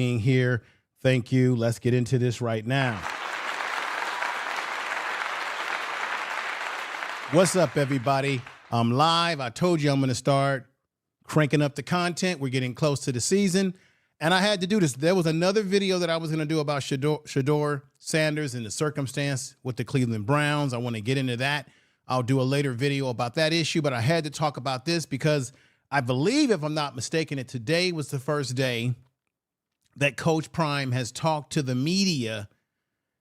being here. Thank you. Let's get into this right now. What's up, everybody? I'm live. I told you I'm going to start cranking up the content. We're getting close to the season, and I had to do this. There was another video that I was going to do about Deion Sanders and the circumstance with the Cleveland Browns. I want to get into that. I'll do a later video about that issue, but I had to talk about this because I believe, if I'm not mistaken, that today was the first day that Coach Prime has talked to the media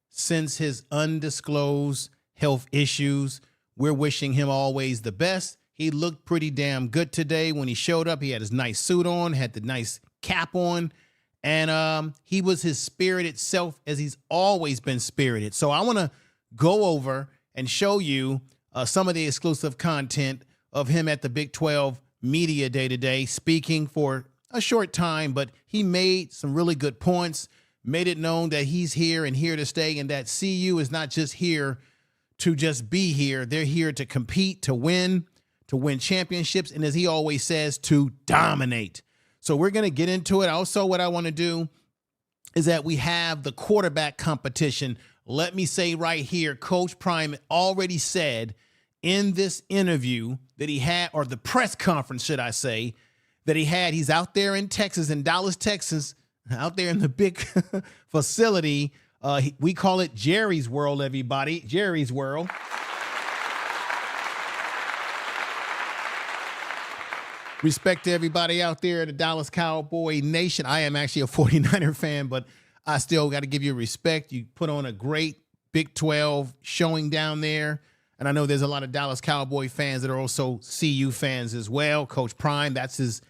since his undisclosed health issues. We're wishing him always the best. He looked pretty damn good today when he showed up. He had his nice suit on, had the nice cap on, and he was his spirited self as he's always been spirited. So I want to go over and show you some of the exclusive content of him at the Big 12 Media Day today, speaking for a short time, but he made some really good points, made it known that he's here and here to stay, and that CU is not just here to just be here. They're here to compete, to win championships, and as he always says, to dominate. So we're going to get into it. Also, what I want to do is that we have the quarterback competition. Let me say right here, Coach Prime already said in this interview that he had, or the press conference, should I say, that he had. He's out there in Texas, in Dallas, Texas, out there in the big facility. We call it Jerry's World, everybody. Jerry's World. Respect to everybody out there in the Dallas Cowboy Nation. I am actually a 49er fan, but I still got to give you respect. You put on a great Big 12 showing down there. And I know there's a lot of Dallas Cowboy fans that are also CU fans as well. Coach Prime, that's his,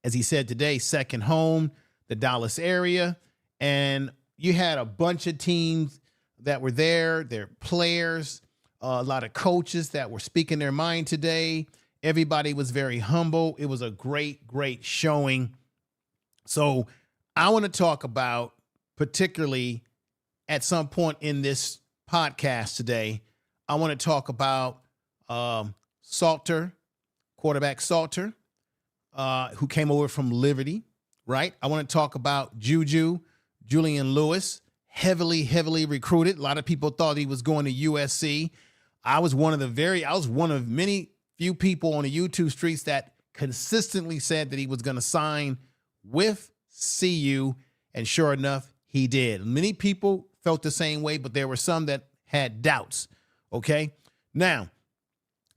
as he said today, second home, the Dallas area. And you had a bunch of teams that were there, their players, a lot of coaches that were speaking their mind today. Everybody was very humble. It was a great, great showing. So I want to talk about, particularly at some point in this podcast today, I want to talk about Salter, quarterback Salter, who came over from Liberty, right? I want to talk about Julian Lewis, heavily recruited. A lot of people thought he was going to USC. I was one of many few people on the YouTube streets that consistently said that he was going to sign with CU, and sure enough, he did. Many people felt the same way, but there were some that had doubts. Okay. Now,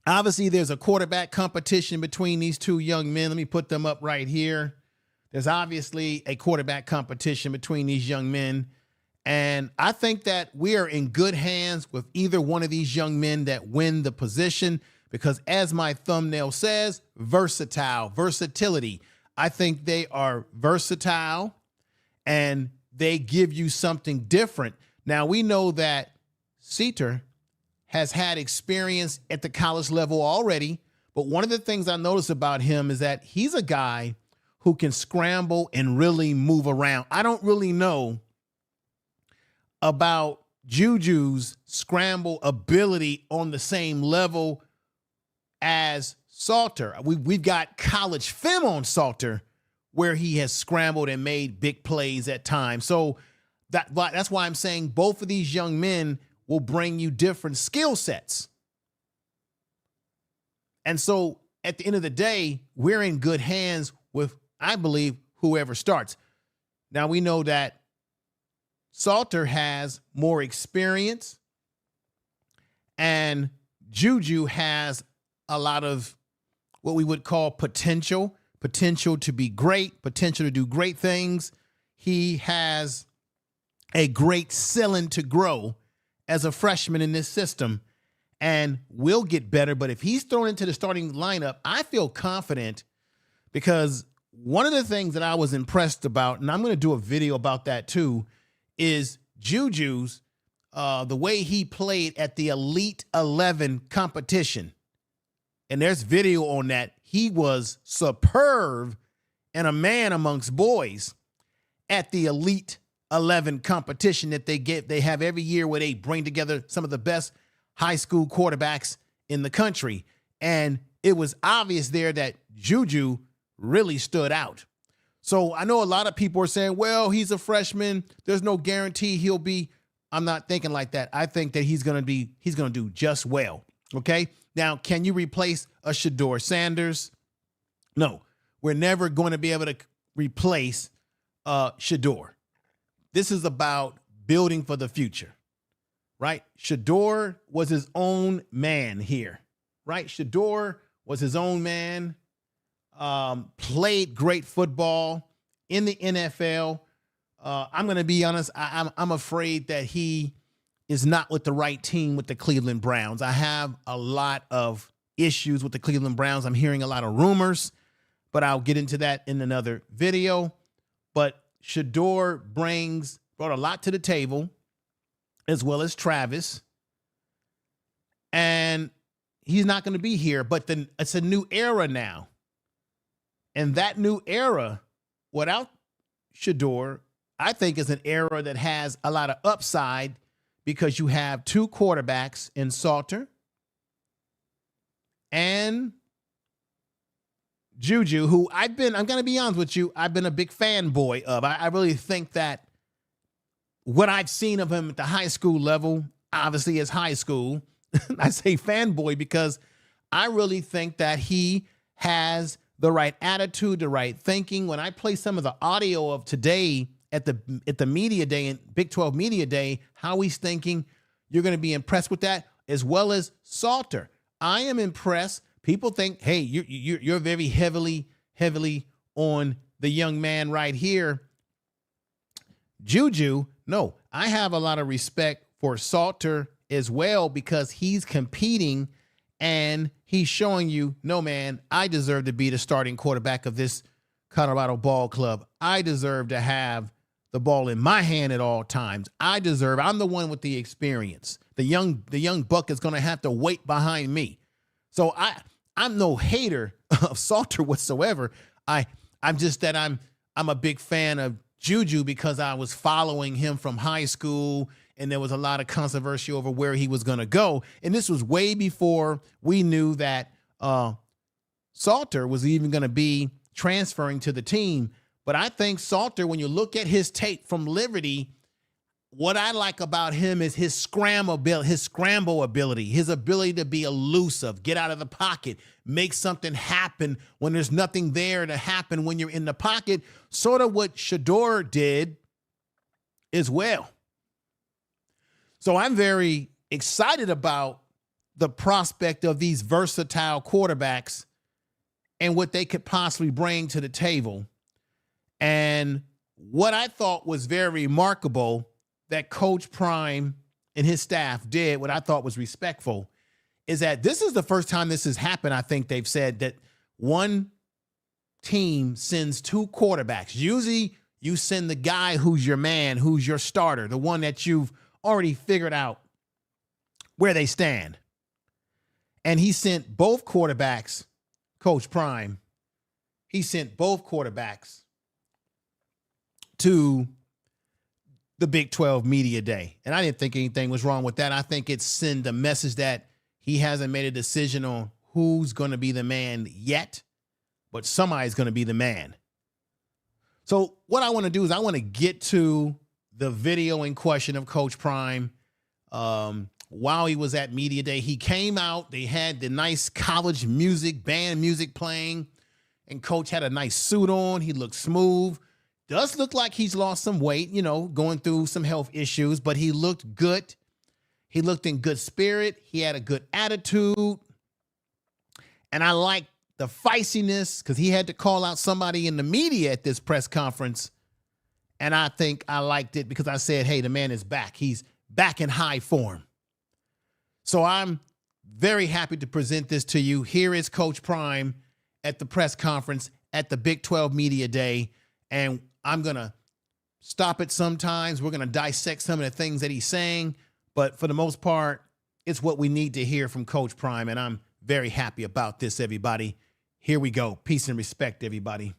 obviously, there's a quarterback competition between these two young men. Let me put them up right here. There's obviously a quarterback competition between these young men. And I think that we are in good hands with either one of these young men that win the position, because as my thumbnail says, versatility. I think they are versatile and they give you something different. Now, we know that Salter has had experience at the college level already, but one of the things I noticed about him is that he's a guy who can scramble and really move around. I don't really know about Juju's scramble ability on the same level as Salter. We've got college film on Salter where he has scrambled and made big plays at times. So that's why I'm saying both of these young men will bring you different skill sets. And so at the end of the day, we're in good hands with, I believe, whoever starts. Now, we know that Salter has more experience and Juju has a lot of what we would call potential to be great, potential to do great things. He has a great ceiling to grow as a freshman in this system and will get better. But if he's thrown into the starting lineup, I feel confident, because one of the things that I was impressed about, and I'm going to do a video about that too, is Juju's, the way he played at the Elite 11 competition. And there's video on that. He was superb and a man amongst boys at the Elite 11 competition that they have every year, where they bring together some of the best high school quarterbacks in the country. And it was obvious there that Juju really stood out. So I know a lot of people are saying, well, he's a freshman. There's no guarantee he'll be. I'm not thinking like that. I think that he's going to do just well. Okay. Now, can you replace a Deion Sanders? No, we're never going to be able to replace Deion. This is about building for the future, right? Deion was his own man here, right? Deion was his own man, played great football in the NFL. I'm going to be honest. I'm afraid that he is not with the right team with the Cleveland Browns. I have a lot of issues with the Cleveland Browns. I'm hearing a lot of rumors, but I'll get into that in another video. But Deion brought a lot to the table, as well as Travis. And he's not going to be here, but then it's a new era now. And that new era, without Deion, I think is an era that has a lot of upside because you have two quarterbacks in Salter and Juju, who I'm going to be honest with you, I've been a big fanboy of. I really think that what I've seen of him at the high school level, obviously is high school. I say fanboy because I really think that he has the right attitude, the right thinking. When I play some of the audio of today at the media day and Big 12 media day, how he's thinking, you're going to be impressed with that, as well as Salter. I am impressed. People think, hey, you're very heavily on the young man right here, Juju. No, I have a lot of respect for Salter as well because he's competing and he's showing you, no, man, I deserve to be the starting quarterback of this Colorado ball club. I deserve to have the ball in my hand at all times. I'm the one with the experience. The young buck is going to have to wait behind me. So I'm no hater of Salter whatsoever. I'm just that I'm a big fan of Juju because I was following him from high school and there was a lot of controversy over where he was going to go. And this was way before we knew that Salter was even going to be transferring to the team. But I think Salter, when you look at his tape from Liberty, what I like about him is his scramble ability, his ability to be elusive, get out of the pocket, make something happen when there's nothing there to happen when you're in the pocket, sort of what Deion did as well. So I'm very excited about the prospect of these versatile quarterbacks and what they could possibly bring to the table. And what I thought was very remarkable that Coach Prime and his staff did, what I thought was respectful, is that this is the first time this has happened. I think they've said that one team sends two quarterbacks. Usually you send the guy who's your man, who's your starter, the one that you've already figured out where they stand. And he sent both quarterbacks, Coach Prime, he sent both quarterbacks to the Big 12 Media Day. And I didn't think anything was wrong with that. I think it sent a message that he hasn't made a decision on who's going to be the man yet, but somebody's going to be the man. So what I want to do is I want to get to the video in question of Coach Prime. While he was at Media Day, he came out, they had the nice college music, band music playing, and Coach had a nice suit on. He looked smooth. Does look like he's lost some weight, you know, going through some health issues, but he looked good. He looked in good spirit. He had a good attitude. And I like the feistiness because he had to call out somebody in the media at this press conference. And I think I liked it because I said, hey, the man is back. He's back in high form. So I'm very happy to present this to you. Here is Coach Prime at the press conference at the Big 12 Media Day. And I'm going to stop it sometimes. We're going to dissect some of the things that he's saying. But for the most part, it's what we need to hear from Coach Prime. And I'm very happy about this, everybody. Here we go. Peace and respect, everybody.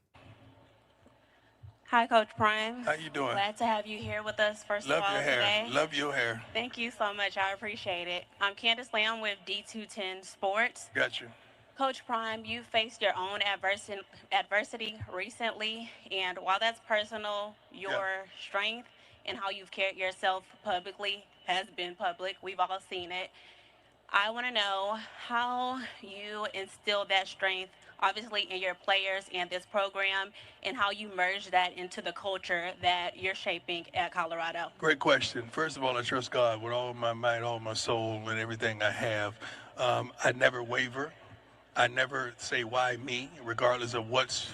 Hi, Coach Prime. How you doing? Glad to have you here with us, first Love of all, your hair. today. Love your hair. Thank you so much. I appreciate it. I'm Candace Lamb with D210 Sports. Got you. Coach Prime, you faced your own adversity recently, and while that's personal, your strength and how you've carried yourself publicly has been public. We've all seen it. I want to know how you instill that strength, obviously, in your players and this program, and how you merge that into the culture that you're shaping at Colorado. Great question. First of all, I trust God with all my might, all my soul, and everything I have. I never waver. I never say, why me, regardless of what's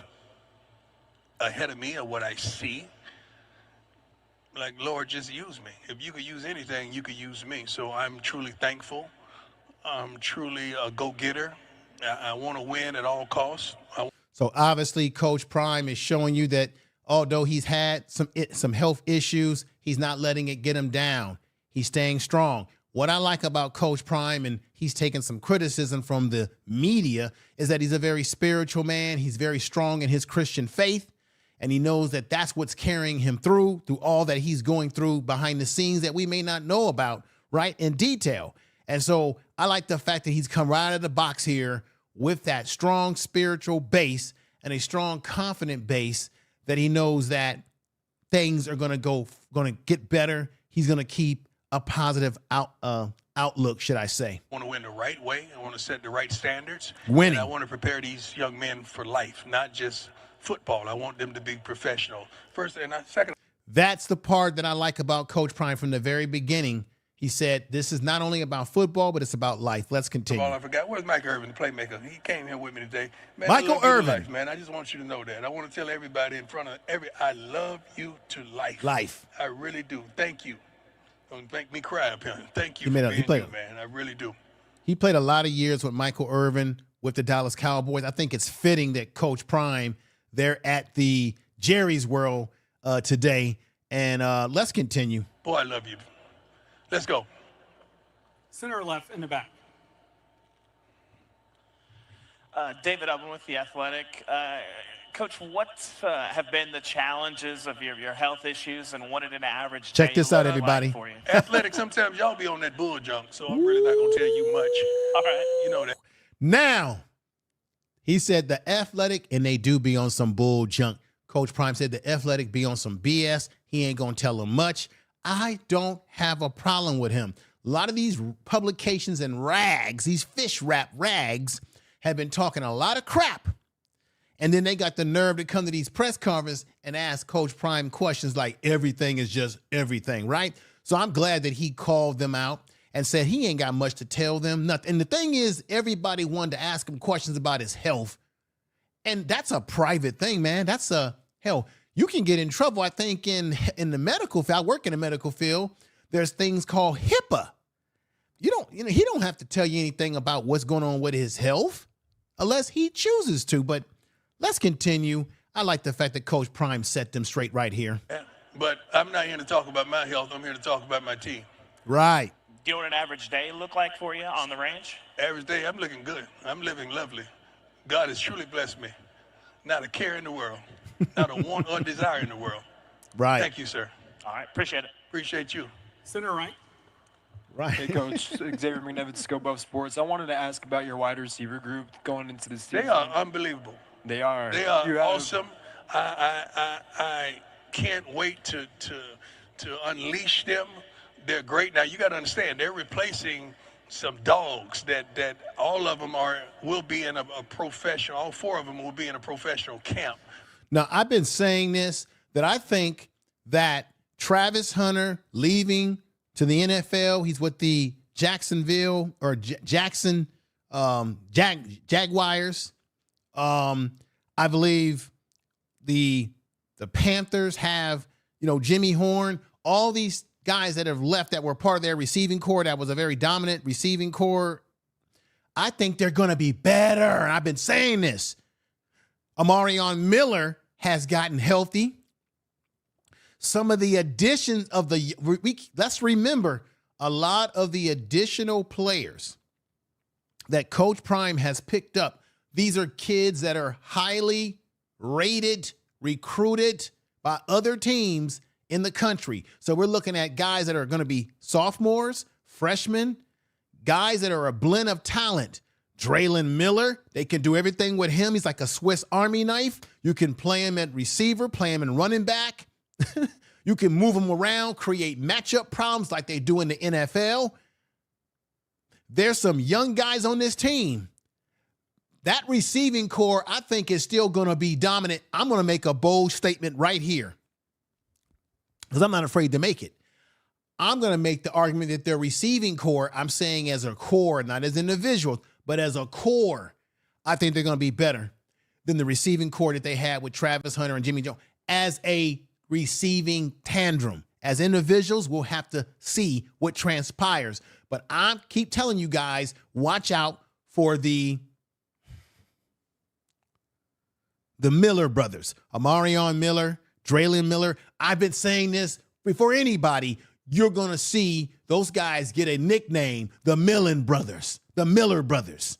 ahead of me or what I see. Like, Lord, just use me. If you could use anything, you could use me. So I'm truly thankful. I'm truly a go-getter. I want to win at all costs. So obviously, Coach Prime is showing you that although he's had some health issues, he's not letting it get him down. He's staying strong. What I like about Coach Prime, and he's taken some criticism from the media, is that he's a very spiritual man. He's very strong in his Christian faith, and he knows that that's what's carrying him through all that he's going through behind the scenes that we may not know about, right, in detail. And so I like the fact that he's come right out of the box here with that strong spiritual base and a strong, confident base that he knows that things are going to get better. He's going to keep a positive outlook, should I say. I want to win the right way. I want to set the right standards. Winning. And I want to prepare these young men for life, not just football. I want them to be professional. First and second. That's the part that I like about Coach Prime from the very beginning. He said, this is not only about football, but it's about life. Let's continue. I forgot. Where's Mike Irvin, the playmaker? He came here with me today. Man, Michael Irvin. Life, man, I just want you to know that. I want to tell everybody in front of I love you to life. Life. I really do. Thank you. Don't make me cry up here. Thank you he played, man. I really do. He played a lot of years with Michael Irvin with the Dallas Cowboys. I think it's fitting that Coach Prime, they're at the Jerry's World today. And let's continue. Boy, I love you. Let's go. Center or left in the back? David Ubben with The Athletic. Coach, what have been the challenges of your health issues, and what did an average Check day this out, look everybody. like for you? Athletic, sometimes y'all be on that bull junk, so I'm really not going to tell you much. All right. You know that. Now, he said the Athletic, and they do be on some bull junk. Coach Prime said the Athletic be on some BS. He ain't going to tell them much. I don't have a problem with him. A lot of these publications and rags, these fish wrap rags, have been talking a lot of crap. And then they got the nerve to come to these press conferences and ask Coach Prime questions like everything is just everything, right? So I'm glad that he called them out and said he ain't got much to tell them, nothing. And the thing is, everybody wanted to ask him questions about his health. And that's a private thing, man. That's hell, you can get in trouble, I think, in the medical field. I work in the medical field. There's things called HIPAA. He don't have to tell you anything about what's going on with his health unless he chooses to. But let's continue. I like the fact that Coach Prime set them straight right here. Yeah, but I'm not here to talk about my health. I'm here to talk about my team. Right. Do you know what an average day look like for you on the range? Average day, I'm looking good. I'm living lovely. God has truly blessed me. Not a care in the world. Not a want or desire in the world. Right. Thank you, sir. All right. Appreciate it. Appreciate you. Center right. Right. Hey, Coach. Xavier McNevin, Scope Up Sports. I wanted to ask about your wide receiver group going into the season. They are unbelievable. They are. They are awesome. I can't wait to unleash them. They're great. Now, you got to understand, they're replacing some dogs that all of them will be in a professional, all four of them will be in a professional camp. Now, I've been saying this, that I think that Travis Hunter leaving to the NFL, he's with the Jacksonville or Jackson Jaguars. I believe the Panthers have, Jimmy Horn, all these guys that have left that were part of their receiving core, that was a very dominant receiving core. I think they're going to be better. I've been saying this. Amarion Miller has gotten healthy. Some of the additions of let's remember, a lot of the additional players that Coach Prime has picked up, these are kids that are highly rated, recruited by other teams in the country. So we're looking at guys that are going to be sophomores, freshmen, guys that are a blend of talent. Draylon Miller, they can do everything with him. He's like a Swiss Army knife. You can play him at receiver, play him in running back. You can move him around, create matchup problems like they do in the NFL. There's some young guys on this team. That receiving core, I think, is still going to be dominant. I'm going to make a bold statement right here because I'm not afraid to make it. I'm going to make the argument that their receiving core, I'm saying as a core, not as individuals, but as a core, I think they're going to be better than the receiving core that they had with Travis Hunter and Jimmy Jones as a receiving tandem. As individuals, we'll have to see what transpires. But I keep telling you guys, watch out for the Miller brothers, Amarion Miller, Draylon Miller. I've been saying this before anybody. You're going to see those guys get a nickname, the Millen brothers, the Miller brothers.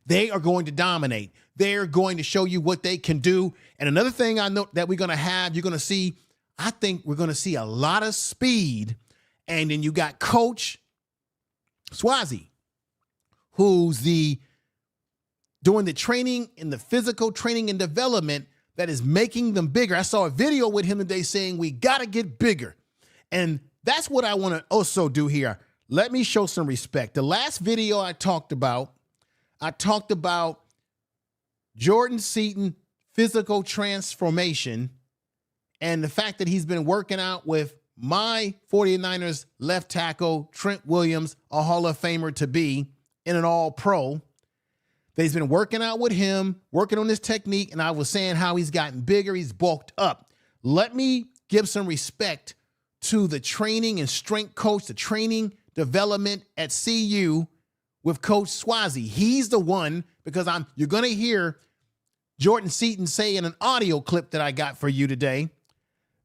They are going to dominate. They're going to show you what they can do. And another thing I know that we're going to have, you're going to see, I think we're going to see a lot of speed. And then you got Coach Swazi, who's doing the training and the physical training and development that is making them bigger. I saw a video with him today saying we got to get bigger. And that's what I want to also do here. Let me show some respect. The last video I talked about Jordan Seaton physical transformation and the fact that he's been working out with my 49ers left tackle, Trent Williams, a Hall of Famer to be, in an all-pro. That he's been working out with him, working on his technique, and I was saying how he's gotten bigger, he's bulked up. Let me give some respect to the training and strength coach, the training development at CU with Coach Swazi. He's the one, because you're going to hear Jordan Seaton say in an audio clip that I got for you today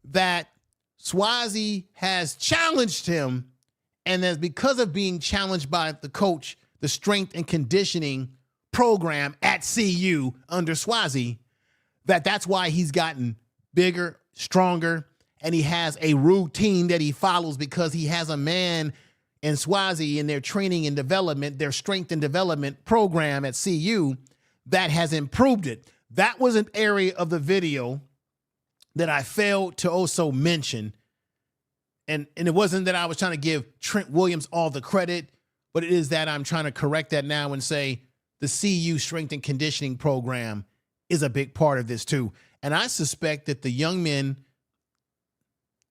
that Swazi has challenged him, and that's because of being challenged by the coach, the strength and conditioning program at CU under Swazi, that's why he's gotten bigger, stronger, and he has a routine that he follows because he has a man in Swazi in their training and development, their strength and development program at CU that has improved it. That was an area of the video that I failed to also mention. And it wasn't that I was trying to give Trent Williams all the credit, but it is that I'm trying to correct that now and say the CU strength and conditioning program is a big part of this too. And I suspect that the young men,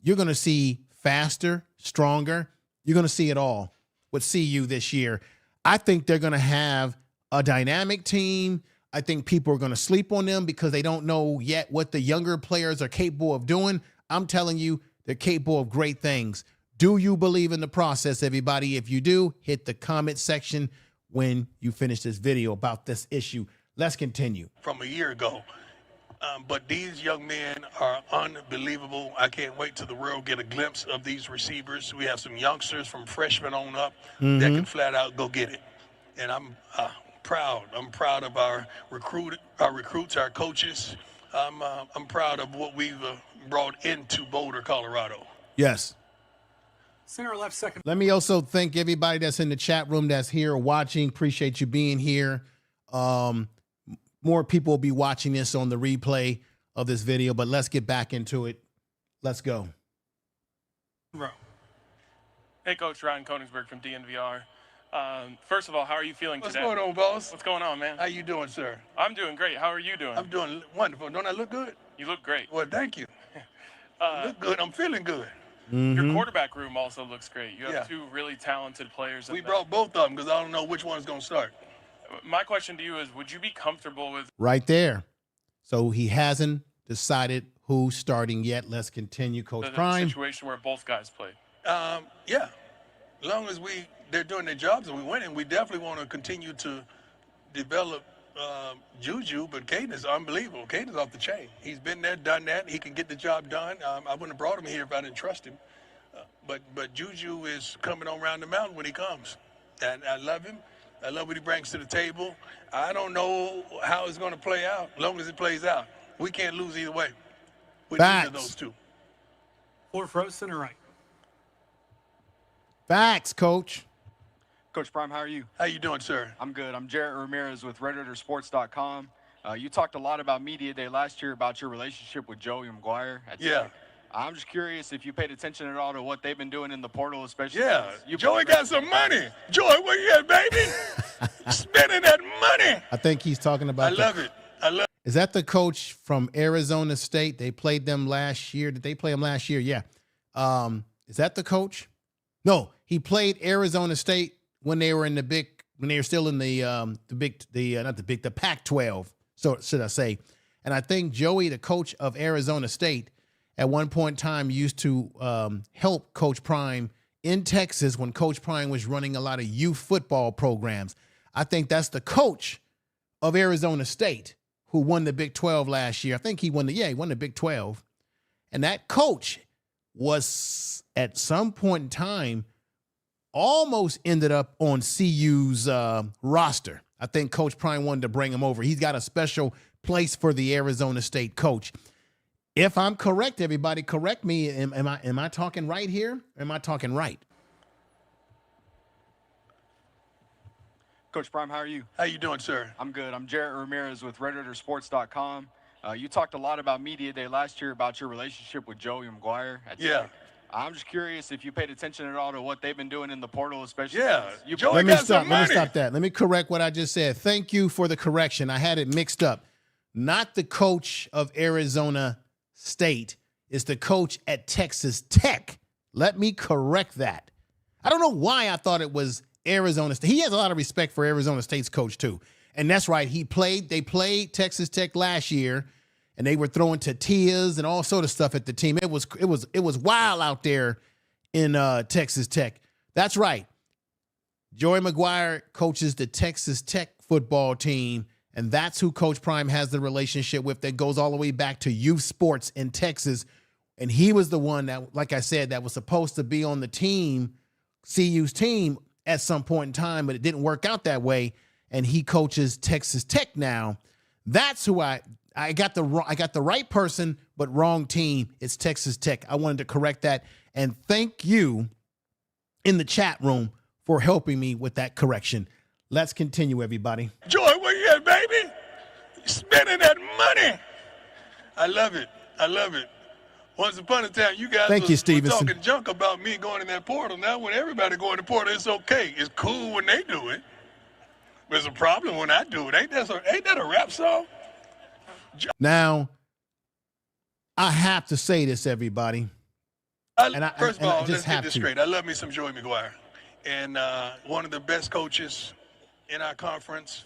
you're going to see faster, stronger. You're going to see it all with CU this year. I think they're going to have a dynamic team. I think people are going to sleep on them because they don't know yet what the younger players are capable of doing. I'm telling you, they're capable of great things. Do you believe in the process, everybody? If you do, hit the comment section when you finish this video about this issue. Let's continue. From a year ago. But these young men are unbelievable. I can't wait till the world get a glimpse of these receivers. We have some youngsters from freshmen on up that can flat out go get it. And I'm proud. I'm proud of our recruits, our coaches. I'm proud of what we've brought into Boulder, Colorado. Yes. Center left second. Let me also thank everybody that's in the chat room that's here watching. Appreciate you being here. More people will be watching this on the replay of this video, but let's get back into it. Let's go. Row. Hey, Coach, Ryan Koenigsberg from DNVR. First of all, how are you feeling What's today? going on, boss? What's going on, man? How you doing, sir? I'm doing great. How are you doing? I'm doing wonderful. Don't I look good? You look great. Well, thank you. Look good. I'm feeling good. Your quarterback room also looks great. You have Yeah. two really talented players. We brought both of them because I don't know which one's going to start. My question to you is, would you be comfortable with Right there. So he hasn't decided who's starting yet. Let's continue, Coach the Prime. situation where both guys played? Yeah. As long as they're doing their jobs and we winning, we definitely want to continue to develop Juju, but Kaidon is unbelievable. Kaidon's off the chain. He's been there, done that. He can get the job done. I wouldn't have brought him here if I didn't trust him. But Juju is coming on around the mountain when he comes. And I love him. I love what he brings to the table. I don't know how it's going to play out, as long as it plays out. We can't lose either way with either of those two. Fourth row, center right. Facts, Coach. Coach Prime, how are you? How you doing, sir? I'm good. I'm Jarrett Ramirez with RedRaidersports.com. You talked a lot about Media Day last year about your relationship with Joey McGuire at Tech. I'm just curious if you paid attention at all to what they've been doing in the portal, especially. Yeah, Joey got some money. Joey, where you at, baby? Spending that money. I think he's talking about. I love it. Is that the coach from Arizona State? They played them last year. Did they play him last year? Yeah. Is that the coach? No, he played Arizona State when they were in the big, when they were still in the Pac-12. So should I say? And I think Joey, the coach of Arizona State, at one point in time used to help Coach Prime in Texas when Coach Prime was running a lot of youth football programs. I think that's the coach of Arizona State who won the Big 12 last year. I think he won the Big 12. And that coach was at some point in time almost ended up on CU's roster. I think Coach Prime wanted to bring him over. He's got a special place for the Arizona State coach. If I'm correct, everybody, correct me. Am I talking right here? Am I talking right? Coach Prime, how are you? How you doing, sir? I'm good. I'm Jarrett Ramirez with RedRaidersports.com. You talked a lot about Media Day last year about your relationship with Joey McGuire at Tech. I'm just curious if you paid attention at all to what they've been doing in the portal, especially. Joey got some money. Let me stop that. Let me correct what I just said. Thank you for the correction. I had it mixed up. Not the coach of Arizona State is the coach at Texas Tech. Let me correct that. I don't know why I thought it was Arizona State. He has a lot of respect for Arizona State's coach too. And that's right. They played Texas Tech last year and they were throwing tortillas and all sort of stuff at the team. It was wild out there in Texas Tech. That's right. Joey McGuire coaches the Texas Tech football team. And that's who Coach Prime has the relationship with that goes all the way back to youth sports in Texas. And he was the one that, like I said, that was supposed to be on the team, CU's team at some point in time, but it didn't work out that way. And he coaches Texas Tech now. That's who I got the right person, but wrong team. It's Texas Tech. I wanted to correct that. And thank you in the chat room for helping me with that correction. Let's continue, everybody. Joy, where you at, baby? Spending that money. I love it. I love it. Once upon a time, you guys were talking junk about me going in that portal. Now, when everybody go in the portal, it's okay. It's cool when they do it. But it's a problem when I do it. Ain't that a rap song? Now, I have to say this, everybody. First of all, let's get this straight. I love me some Joey McGuire. And one of the best coaches in our conference.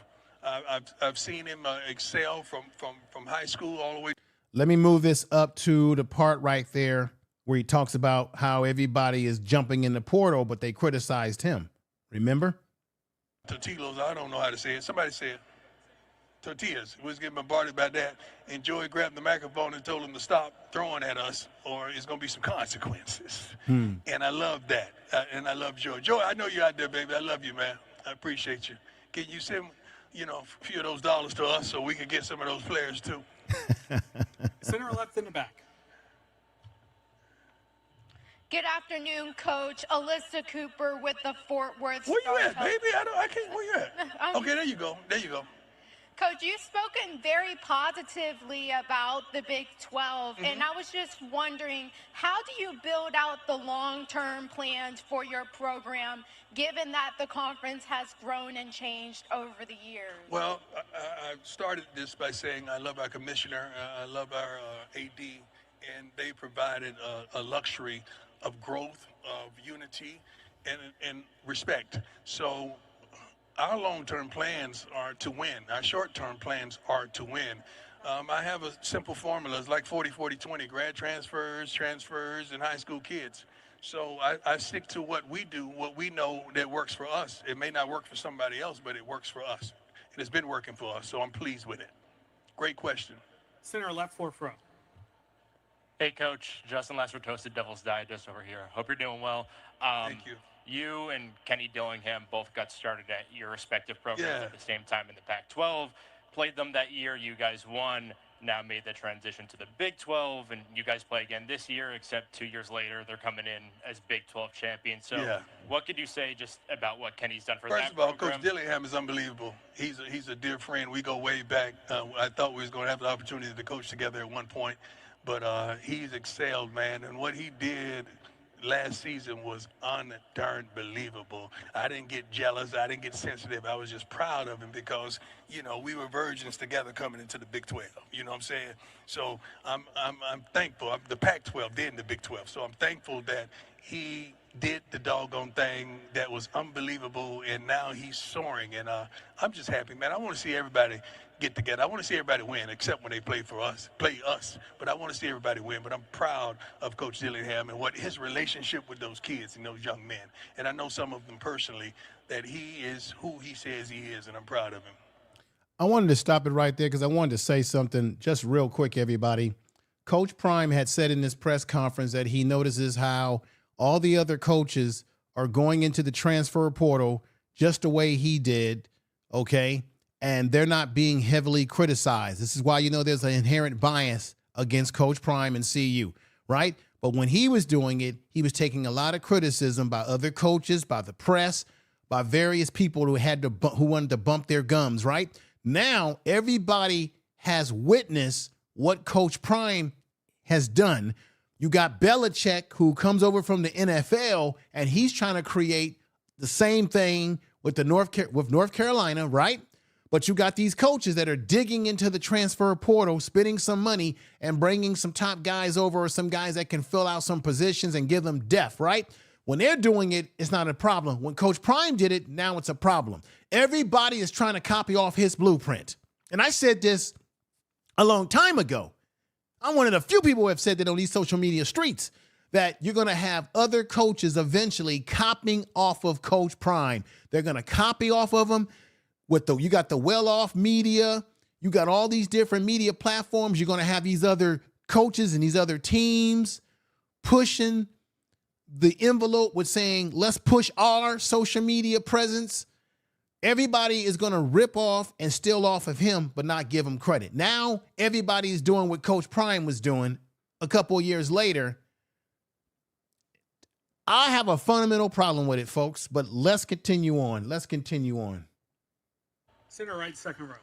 I've seen him excel from high school all the way. Let me move this up to the part right there where he talks about how everybody is jumping in the portal, but they criticized him. Remember? Tortillas, I don't know how to say it. Somebody say it. Tortillas. We was getting bombarded about that. And Joey grabbed the microphone and told him to stop throwing at us or it's going to be some consequences. And I love that. And I love Joey. Joey, I know you're out there, baby. I love you, man. I appreciate you. Can you send, a few of those dollars to us so we can get some of those players too? Center left in the back. Good afternoon, Coach. Alyssa Cooper with the Fort Worth. Where you at, baby? I can't. Where you at? Okay, there you go. There you go. Coach, you've spoken very positively about the Big 12, and I was just wondering, how do you build out the long-term plans for your program, given that the conference has grown and changed over the years? Well, I started this by saying I love our commissioner, I love our AD, and they provided a luxury of growth, of unity, and respect. So our long-term plans are to win. Our short-term plans are to win. I have a simple formula. It's like 40-40-20, grad transfers, and high school kids. So I stick to what we do, what we know that works for us. It may not work for somebody else, but it works for us. And it's been working for us, so I'm pleased with it. Great question. Center left, fourth row. Hey, Coach. Justin Lasser, Toasted Devil's Digest over here. Hope you're doing well. Thank you. You and Kenny Dillingham both got started at your respective programs at the same time in the Pac-12. Played them that year. You guys won. now made the transition to the Big 12, and you guys play again this year, except 2 years later, they're coming in as Big 12 champions. So what could you say just about what Kenny's done for that program? First of all, Coach Dillingham is unbelievable. He's a dear friend. We go way back. I thought we was going to have the opportunity to coach together at one point, but he's excelled, man. And what he did last season was darn believable. I didn't get jealous. I didn't get sensitive. I was just proud of him because, you know, we were virgins together coming into the Big 12. You know what I'm saying? So I'm thankful. The Pac-12 did in the Big 12. So I'm thankful that he did the doggone thing that was unbelievable, and now he's soaring. And I'm just happy, man. I want to see everybody get together. I want to see everybody win, except when they play us. But I want to see everybody win. But I'm proud of Coach Dillingham and what his relationship with those kids and those young men. And I know some of them personally, that he is who he says he is, and I'm proud of him. I wanted to stop it right there because I wanted to say something just real quick, everybody. Coach Prime had said in this press conference that he notices how all the other coaches are going into the transfer portal just the way he did, okay? And they're not being heavily criticized. This is why, you know, there's an inherent bias against Coach Prime and CU, right? But when he was doing it, he was taking a lot of criticism by other coaches, by the press, by various people who wanted to bump their gums, right? Now, everybody has witnessed what Coach Prime has done. You got Belichick, who comes over from the NFL, and he's trying to create the same thing with North Carolina, right? But you got these coaches that are digging into the transfer portal, spending some money, and bringing some top guys over or some guys that can fill out some positions and give them depth, right? When they're doing it, it's not a problem. When Coach Prime did it, now it's a problem. Everybody is trying to copy off his blueprint. And I said this a long time ago. I'm one of the few people who have said that on these social media streets, that you're going to have other coaches eventually copying off of Coach Prime. They're going to copy off of him. You got the well-off media. You got all these different media platforms. You're going to have these other coaches and these other teams pushing the envelope with saying, let's push our social media presence. Everybody is going to rip off and steal off of him, but not give him credit. Now, everybody is doing what Coach Prime was doing a couple of years later. I have a fundamental problem with it, folks, but let's continue on. Let's continue on. Center right, second row.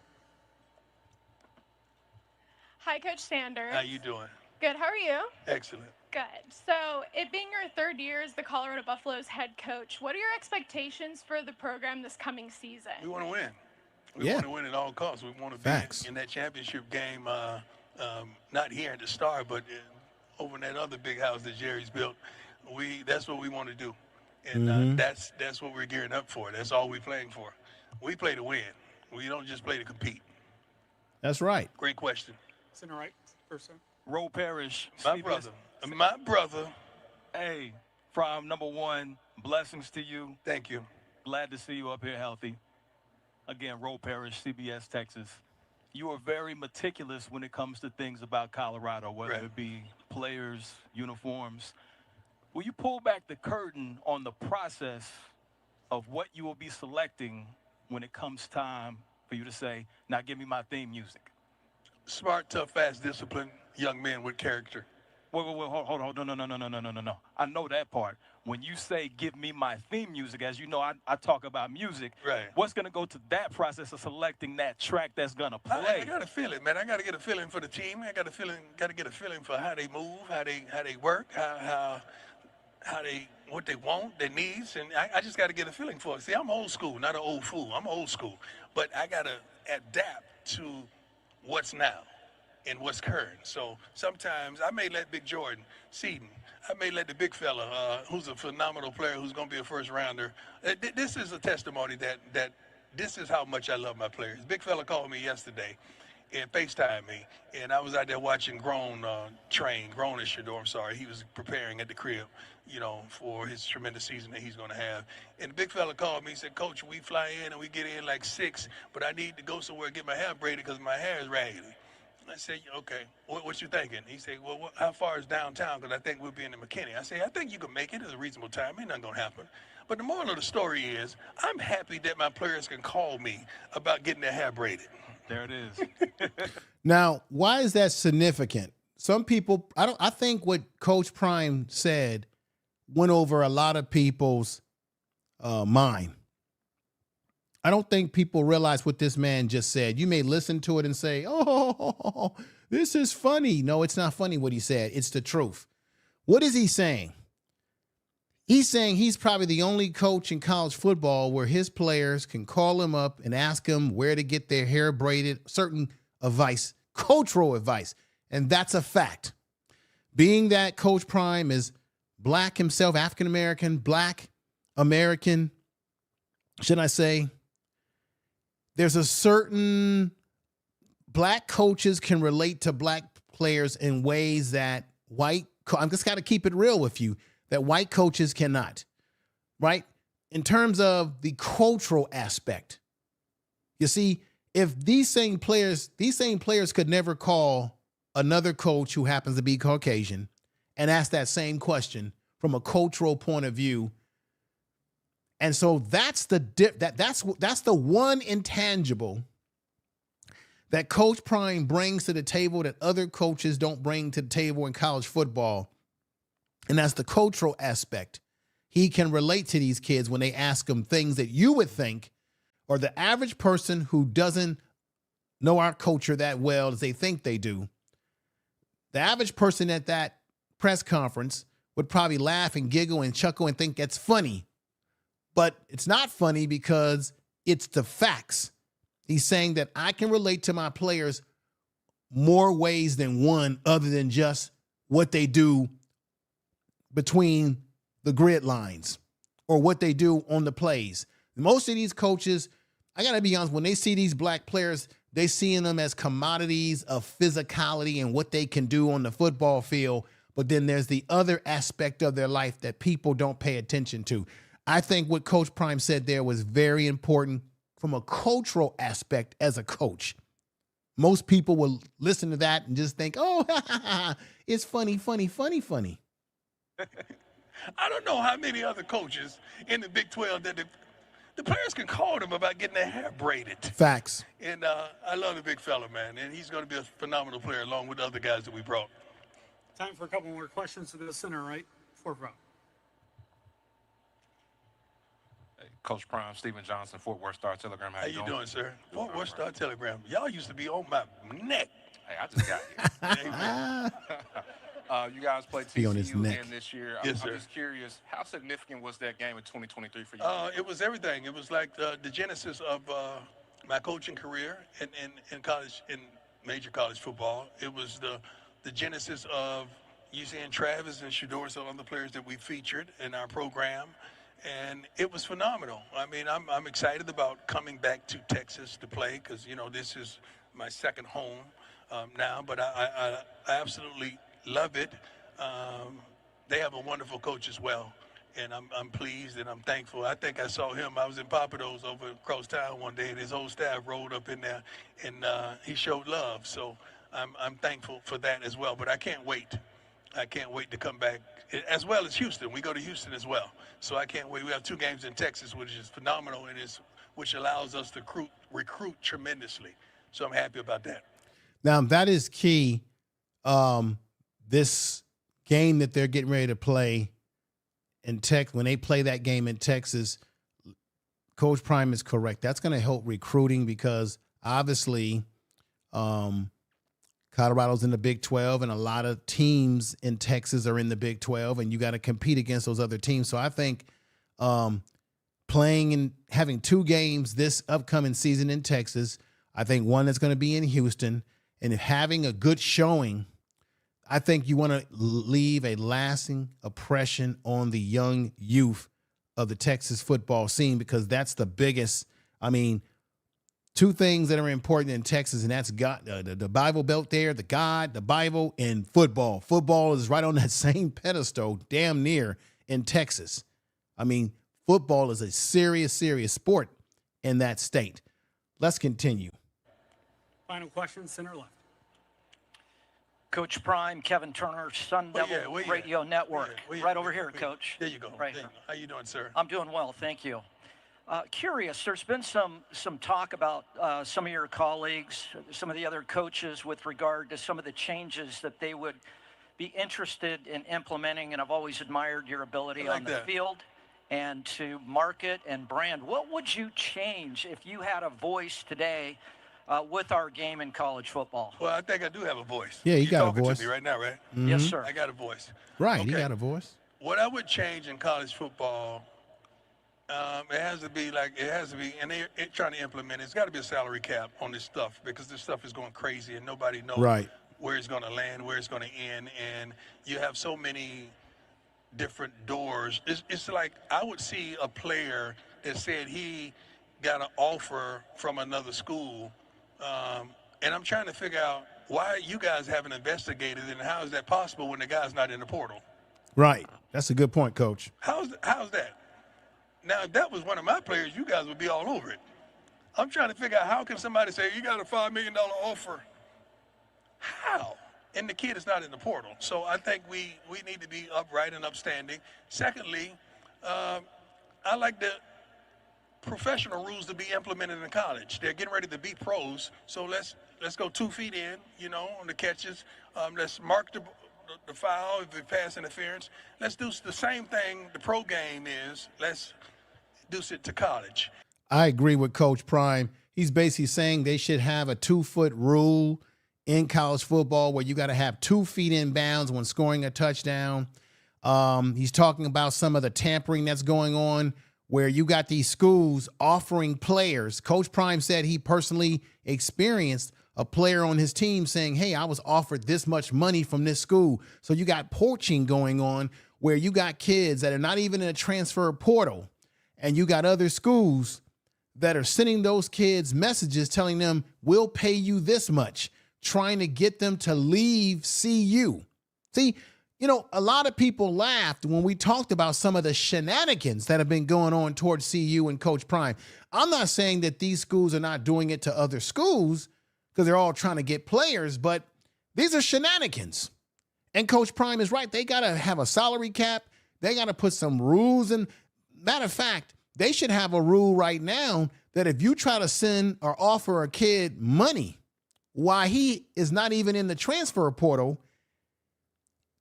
Hi, Coach Sanders. How you doing? Good. How are you? Excellent. Good. So, it being your third year as the Colorado Buffaloes head coach, what are your expectations for the program this coming season? We want to win. We want to win at all costs. We want to be in that championship game, not here at the Star, but over in that other big house that Jerry's built. That's what we want to do. And that's what we're gearing up for. That's all we're playing for. We play to win. We don't just play to compete. That's right. Great question. Center right, first sir. Roe Parrish. My brother. Hey, Prime, number one, blessings to you. Thank you. Glad to see you up here healthy. Again, Roe Parrish, CBS, Texas. You are very meticulous when it comes to things about Colorado, whether it be players, uniforms. Will you pull back the curtain on the process of what you will be selecting when it comes time for you to say, now give me my theme music? Smart, tough, fast, disciplined, young men with character. Wait, hold on. No. I know that part. When you say give me my theme music, as you know, I talk about music. Right. What's going to go to that process of selecting that track that's going to play? I got to feel it, man. I got to get a feeling for the team. I got to get a feeling for how they move, how they work, what they want, their needs, and I just got to get a feeling for it. See, I'm old school, not an old fool. I'm old school, but I got to adapt to what's now and what's current. So sometimes I may let Big Jordan, Seaton, I may let the big fella, who's a phenomenal player, who's going to be a first rounder. This is a testimony that this is how much I love my players. Big fella called me yesterday and FaceTimed me, and I was out there watching Grown is Shador, I'm sorry. He was preparing at the crib, for his tremendous season that he's going to have. And the big fella called me and said, Coach, we fly in and we get in like 6, but I need to go somewhere and get my hair braided because my hair is raggedy. I said, okay, what you thinking? He said, well, how far is downtown? Because I think we'll be in the McKinney. I said, I think you can make it at a reasonable time. Ain't nothing going to happen. But the moral of the story is, I'm happy that my players can call me about getting their hair braided. There it is. Now, why is that significant? Some people, I think what Coach Prime said went over a lot of people's mind. I don't think people realize what this man just said. You may listen to it and say, oh, this is funny. No, it's not funny what he said. It's the truth. What is he saying? He's saying he's probably the only coach in college football where his players can call him up and ask him where to get their hair braided, certain advice, cultural advice. And that's a fact. Being that Coach Prime is black himself, African-American, black American, should I say, there's a certain black coaches can relate to black players in ways that I'm just got to keep it real with you, that white coaches cannot, right? In terms of the cultural aspect. You see, if these same players could never call another coach who happens to be Caucasian and ask that same question from a cultural point of view. And so that's the one intangible that Coach Prime brings to the table that other coaches don't bring to the table in college football. And that's the cultural aspect. He can relate to these kids when they ask him things that you would think, or the average person who doesn't know our culture that well as they think they do. The average person at that press conference would probably laugh and giggle and chuckle and think that's funny. But it's not funny because it's the facts. He's saying that I can relate to my players more ways than one other than just what they do between the grid lines or what they do on the plays. Most of these coaches, I got to be honest, when they see these black players, they seeing them as commodities of physicality and what they can do on the football field. But then there's the other aspect of their life that people don't pay attention to. I think what Coach Prime said there was very important from a cultural aspect as a coach. Most people will listen to that and just think, oh, it's funny, funny, funny, funny. I don't know how many other coaches in the Big 12 that the players can call them about getting their hair braided. Facts. And I love the big fella, man. And he's going to be a phenomenal player along with the other guys that we brought. Time for a couple more questions to the center, right? Fourth row. Coach Prime, Stephen Johnson, Fort Worth Star-Telegram. How you doing, sir? Fort Worth Star-Telegram. Y'all used to be on my neck. Hey, I just got here. You guys played TCU again this year. I'm just curious, how significant was that game in 2023 for you? It was everything. It was like the genesis of my coaching career in college, in major college football. It was the genesis of you seeing Travis and Shador, some of the players that we featured in our program. And it was phenomenal. I mean, I'm excited about coming back to Texas to play because, you know, this is my second home now. But I absolutely love it. They have a wonderful coach as well. And I'm pleased and I'm thankful. I think I saw him. I was in Papados over across town one day, and his whole staff rolled up in there, and he showed love. So I'm thankful for that as well. But I can't wait. I can't wait to come back, as well as Houston. We go to Houston as well. So I can't wait. We have 2 games in Texas, which is phenomenal, and which allows us to recruit tremendously. So I'm happy about that. Now, that is key. This game that they're getting ready to play in Texas, when they play that game in Texas, Coach Prime is correct. That's going to help recruiting because obviously Colorado's in the Big 12, and a lot of teams in Texas are in the Big 12, and you got to compete against those other teams. So I think playing and having 2 games this upcoming season in Texas, I think one that's going to be in Houston, and having a good showing, I think you want to leave a lasting impression on the young youth of the Texas football scene because that's the biggest. I mean, 2 things that are important in Texas, and that's God, the Bible Belt there, the God, the Bible, and football. Football is right on that same pedestal, damn near, in Texas. I mean, football is a serious, serious sport in that state. Let's continue. Final question, center left. Coach Prime, Kevin Turner, Sun Devil Radio Network. Right over here, Coach. There you go. Right there you here. go. How you doing, sir? I'm doing well, thank you. Curious, there's been some talk about some of your colleagues, some of the other coaches with regard to some of the changes that they would be interested in implementing, and I've always admired your ability on the field and to market and brand. What would you change if you had a voice today with our game in college football? Well, I think I do have a voice. Yeah, you got a voice. You're talking to me right now, right? Mm-hmm. Yes, sir. I got a voice. Right, okay. You got a voice. What I would change in college football, it has to be, and they're trying to implement it. It's got to be a salary cap on this stuff because this stuff is going crazy and nobody knows where it's going to land, where it's going to end, and you have so many different doors. It's like I would see a player that said he got an offer from another school, and I'm trying to figure out why you guys haven't investigated it and how is that possible when the guy's not in the portal? Right. That's a good point, Coach. How's that? Now, if that was one of my players, you guys would be all over it. I'm trying to figure out how can somebody say, you got a $5 million offer? How? And the kid is not in the portal. So I think we need to be upright and upstanding. Secondly, I like the professional rules to be implemented in college. They're getting ready to be pros. So let's go 2 feet in, on the catches. Let's mark the foul if we pass interference. Let's do the same thing the pro game is. Let's do it to college. I agree with Coach Prime. He's basically saying they should have a 2-foot rule in college football where you got to have 2 feet in bounds when scoring a touchdown. He's talking about some of the tampering that's going on where you got these schools offering players. Coach Prime said he personally experienced a player on his team saying, hey, I was offered this much money from this school. So you got poaching going on where you got kids that are not even in a transfer portal, and you got other schools that are sending those kids messages telling them, we'll pay you this much, trying to get them to leave CU. See, a lot of people laughed when we talked about some of the shenanigans that have been going on towards CU and Coach Prime. I'm not saying that these schools are not doing it to other schools because they're all trying to get players, but these are shenanigans. And Coach Prime is right. They got to have a salary cap. They got to put some rules in. Matter of fact, they should have a rule right now that if you try to send or offer a kid money while he is not even in the transfer portal,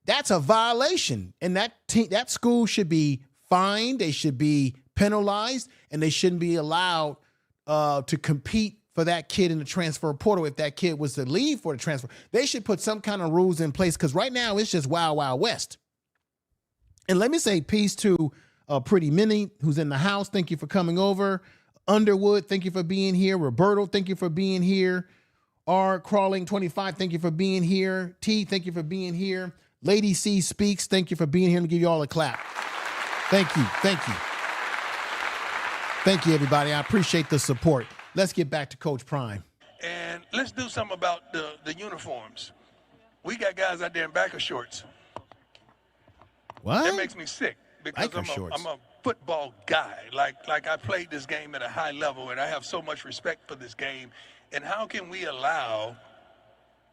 that's a violation. And that school should be fined. They should be penalized, and they shouldn't be allowed to compete for that kid in the transfer portal if that kid was to leave for the transfer. They should put some kind of rules in place because right now it's just wild, wild west. And let me say peace to Pretty Minnie, who's in the house. Thank you for coming over. Underwood, thank you for being here. Roberto, thank you for being here. R. Crawling 25, thank you for being here. T, thank you for being here. Lady C Speaks, thank you for being here. Let me give you all a clap. Thank you. Thank you. Thank you, everybody. I appreciate the support. Let's get back to Coach Prime. And let's do something about the uniforms. We got guys out there in biker shorts. What? That makes me sick because I'm a football guy. Like I played this game at a high level, and I have so much respect for this game. And how can we allow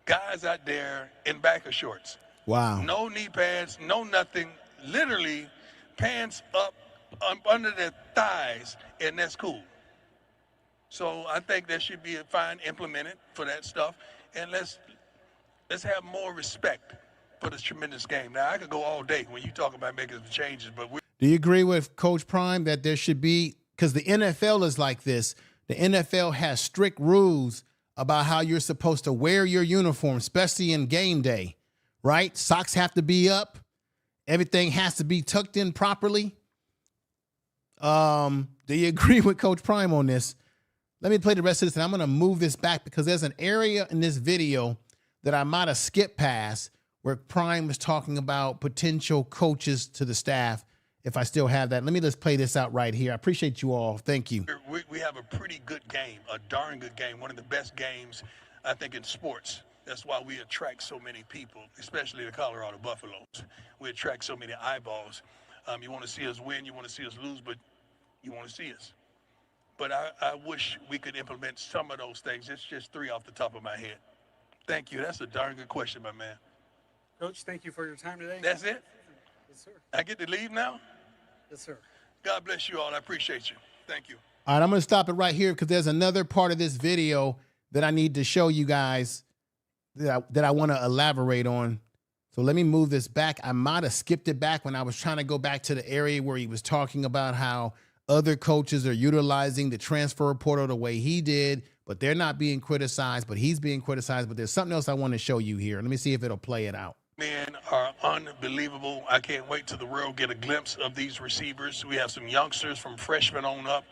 guys out there in biker shorts? Wow. No knee pads, no nothing. Literally pants up under their thighs, and that's cool. So I think there should be a fine implemented for that stuff, and let's have more respect for this tremendous game. Now, I could go all day when you talk about making the changes, but do you agree with Coach Prime that there should be, because the NFL is like this, the NFL has strict rules about how you're supposed to wear your uniform, especially in game day, right? Socks have to be up. Everything has to be tucked in properly. Do you agree with Coach Prime on this? Let me play the rest of this, and I'm going to move this back because there's an area in this video that I might have skipped past where Prime was talking about potential coaches to the staff. If I still have that, let me just play this out right here. I appreciate you all. Thank you. We have a pretty good game, a darn good game, one of the best games, I think, in sports. That's why we attract so many people, especially the Colorado Buffaloes. We attract so many eyeballs. You want to see us win, you want to see us lose, but you want to see us. But I wish we could implement some of those things. It's just 3 off the top of my head. Thank you. That's a darn good question, my man. Coach, thank you for your time today. That's it? Yes, sir. I get to leave now? Yes, sir. God bless you all. I appreciate you. Thank you. All right, I'm going to stop it right here because there's another part of this video that I need to show you guys that I want to elaborate on. So let me move this back. I might have skipped it back when I was trying to go back to the area where he was talking about how other coaches are utilizing the transfer portal the way he did, but they're not being criticized, but he's being criticized. But there's something else I want to show you here. Let me see if it'll play it out. Men are unbelievable. I can't wait till the world get a glimpse of these receivers. We have some youngsters from freshmen on up.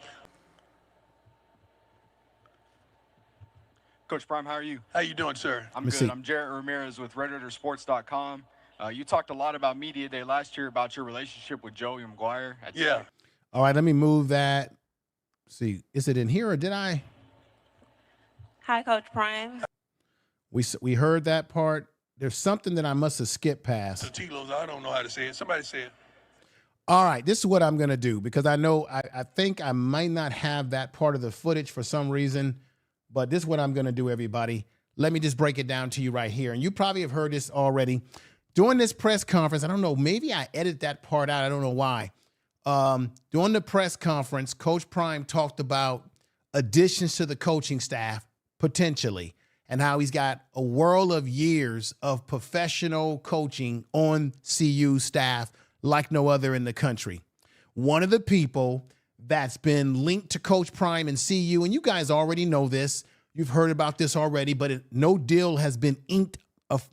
Coach Prime, how are you? How you doing, sir? I'm good. I'm Jarrett Ramirez with RedRaidersports.com. You talked a lot about Media Day last year about your relationship with Joey McGuire. Yeah. All right, let me move that. See, is it in here or did I? Hi, Coach Prime. We heard that part. There's something that I must have skipped past. Tilos, I don't know how to say it. Somebody say it. All right, this is what I'm going to do because I know I think I might not have that part of the footage for some reason. But this is what I'm going to do, everybody. Let me just break it down to you right here. And you probably have heard this already. During this press conference, I don't know, maybe I edited that part out. I don't know why. During the press conference, Coach Prime talked about additions to the coaching staff, potentially, and how he's got a world of years of professional coaching on CU staff like no other in the country. One of the people that's been linked to Coach Prime and CU, and you guys already know this. You've heard about this already, but no deal has been inked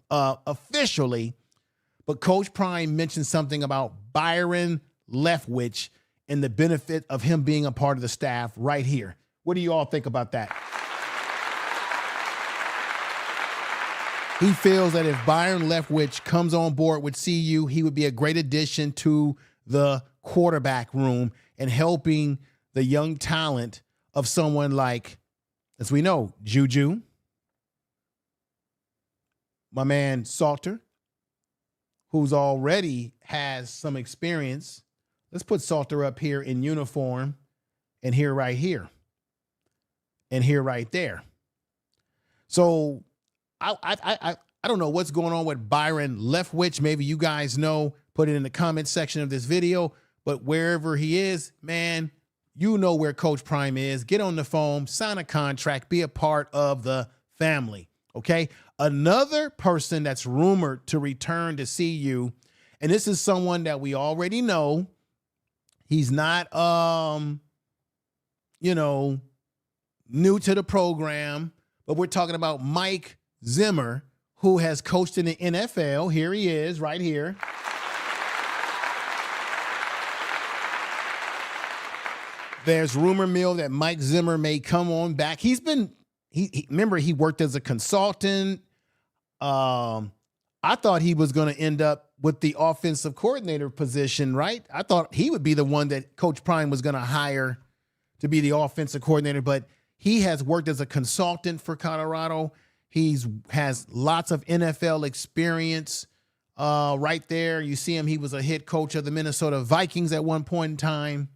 officially. But Coach Prime mentioned something about Byron Leftwich and the benefit of him being a part of the staff right here. What do you all think about that? He feels that if Byron Leftwich comes on board with CU, he would be a great addition to the quarterback room and helping the young talent of someone like, as we know, Juju, my man Salter, who's already has some experience. Let's put Salter up here in uniform and here right here and here right there. So I don't know what's going on with Byron Leftwich. Maybe you guys know, put it in the comment section of this video. But wherever he is, man, you know where Coach Prime is. Get on the phone, sign a contract, be a part of the family, okay? Another person that's rumored to return to CU, and this is someone that we already know. He's not, new to the program, but we're talking about Mike Zimmer, who has coached in the NFL. Here he is, right here. There's rumor mill that Mike Zimmer may come on back. Remember, he worked as a consultant. I thought he was going to end up with the offensive coordinator position, right? I thought he would be the one that Coach Prime was going to hire to be the offensive coordinator, but he has worked as a consultant for Colorado. Has lots of NFL experience right there. You see him. He was a head coach of the Minnesota Vikings at one point in time.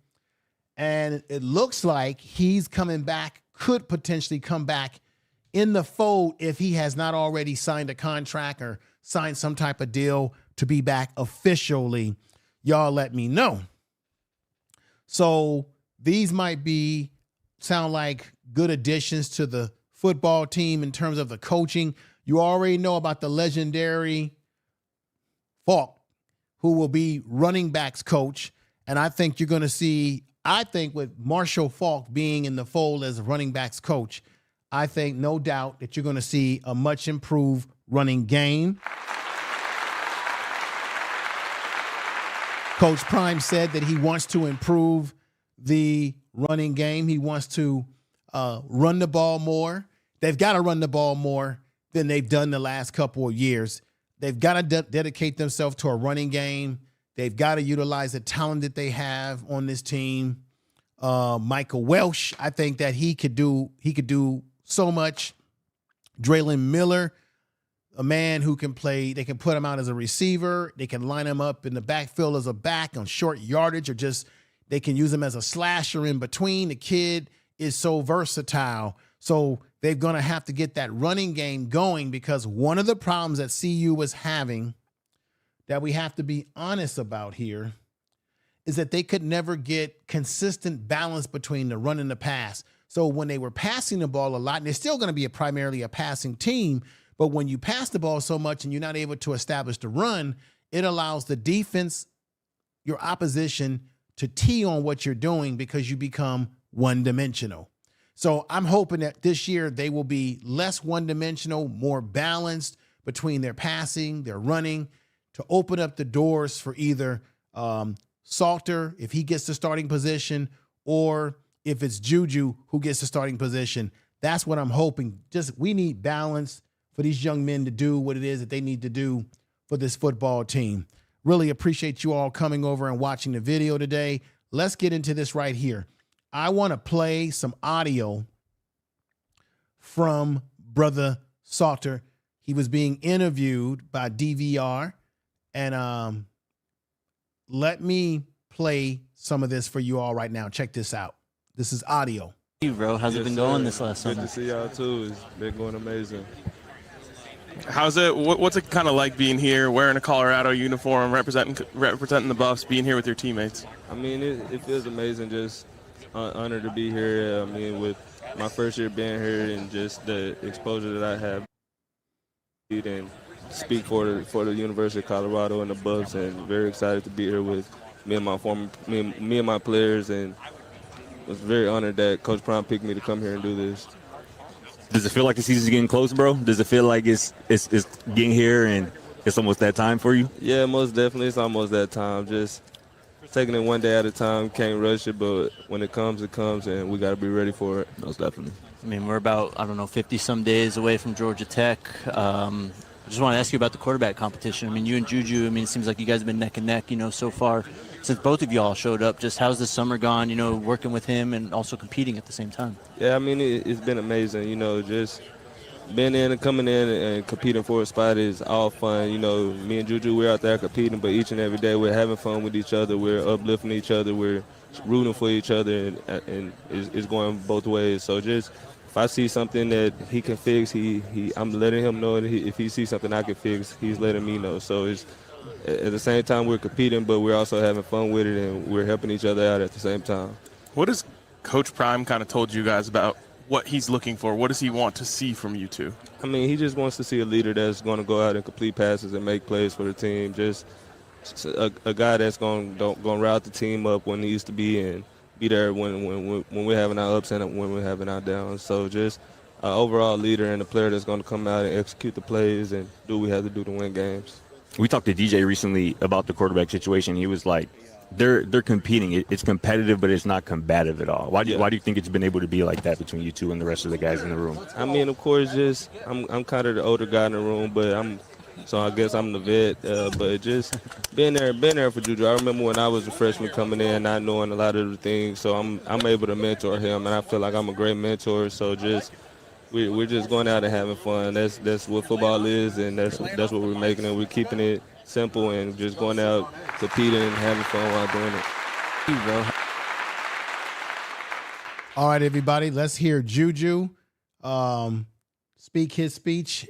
And it looks like he's coming back, could potentially come back in the fold if he has not already signed a contract or signed some type of deal to be back officially. Y'all let me know. So these might sound like good additions to the football team in terms of the coaching. You already know about the legendary Falk, who will be running backs coach. And I think you're going to see, with Marshall Falk being in the fold as a running backs coach, I think no doubt that you're going to see a much improved running game. Coach Prime said that he wants to improve the running game. He wants to run the ball more. They've got to run the ball more than they've done the last couple of years. They've got to dedicate themselves to a running game. They've got to utilize the talent that they have on this team. Michael Welsh, I think that he could do so much. Draylon Miller, a man who can play. They can put him out as a receiver. They can line him up in the backfield as a back on short yardage, or just they can use him as a slasher in between. The kid is so versatile. So they're going to have to get that running game going, because one of the problems that CU was having that we have to be honest about here is that they could never get consistent balance between the run and the pass. So when they were passing the ball a lot, and they're still going to be primarily a passing team, but when you pass the ball so much and you're not able to establish the run, it allows the defense, your opposition, to tee on what you're doing because you become one-dimensional. So I'm hoping that this year they will be less one-dimensional, more balanced between their passing, their running, to open up the doors for either Salter, if he gets the starting position, or if it's Juju who gets the starting position. That's what I'm hoping. Just we need balance for these young men to do what it is that they need to do for this football team. Really appreciate you all coming over and watching the video today. Let's get into this right here. I want to play some audio from Brother Salter. He was being interviewed by DVR, and let me play some of this for you all right now. Check this out. This is audio. Hey, bro. How's it been going this last summer? Good to see y'all, too. It's been going amazing. How's it? What's it kind of like being here, wearing a Colorado uniform, representing the Buffs, being here with your teammates? I mean, it feels amazing. Just honored to be here. I mean, with my first year being here and just the exposure that I have, and speak for the University of Colorado and the Buffs, and very excited to be here with me and my players, and was very honored that Coach Prime picked me to come here and do this. Does it feel like the season's getting close, bro? Does it feel like it's getting here and it's almost that time for you? Yeah, most definitely. It's almost that time. Just taking it one day at a time. Can't rush it, but when it comes, and we got to be ready for it. Most definitely. I mean, we're about, 50-some days away from Georgia Tech. I just want to ask you about the quarterback competition. I mean, you and Juju, it seems like you guys have been neck and neck, so far since both of y'all showed up. Just how's the summer gone, working with him and also competing at the same time? Yeah, I mean, it's been amazing, just being in and coming in and competing for a spot is all fun. Me and Juju, we're out there competing, but each and every day we're having fun with each other. We're uplifting each other. We're rooting for each other, and it's going both ways. So just if I see something that he can fix, I'm letting him know. That if he sees something I can fix, he's letting me know. So it's at the same time we're competing, but we're also having fun with it, and we're helping each other out at the same time. What has Coach Prime kind of told you guys about what he's looking for? What does he want to see from you two? I mean, he just wants to see a leader that's going to go out and complete passes and make plays for the team. Just a guy that's going to route the team up when he needs to be and be there when we're having our ups and when we're having our downs. So just an overall leader and a player that's going to come out and execute the plays and do what we have to do to win games. We talked to DJ recently about the quarterback situation. He was like, they're competing. It's competitive, but it's not combative at all. Why do you think it's been able to be like that between you two and the rest of the guys in the room? I mean, of course, just I'm kind of the older guy in the room, but so I guess I'm the vet. But just being there for Juju. I remember when I was a freshman coming in, not knowing a lot of the things, so I'm able to mentor him, and I feel like I'm a great mentor. So just we're just going out and having fun. That's what football is, and that's what we're making it. We're keeping it simple and just going out, competing and having fun while doing it. All right, everybody, let's hear Juju speak his speech.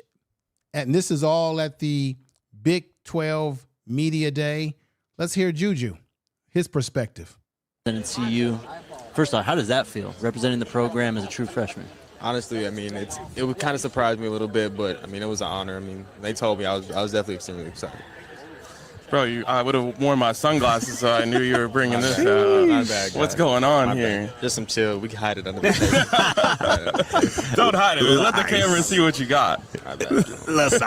And this is all at the Big 12 Media Day. Let's hear Juju, his perspective. And see you. First off, how does that feel, representing the program as a true freshman? Honestly, I mean, it would kind of surprise me a little bit, but, I mean, it was an honor. I mean, they told me I was definitely extremely excited. Bro, I would have worn my sunglasses so I knew you were bringing this My bad, What's going on here? Bad. Just some chill. We can hide it under the table. Don't hide it. Let the camera see what you got. Let's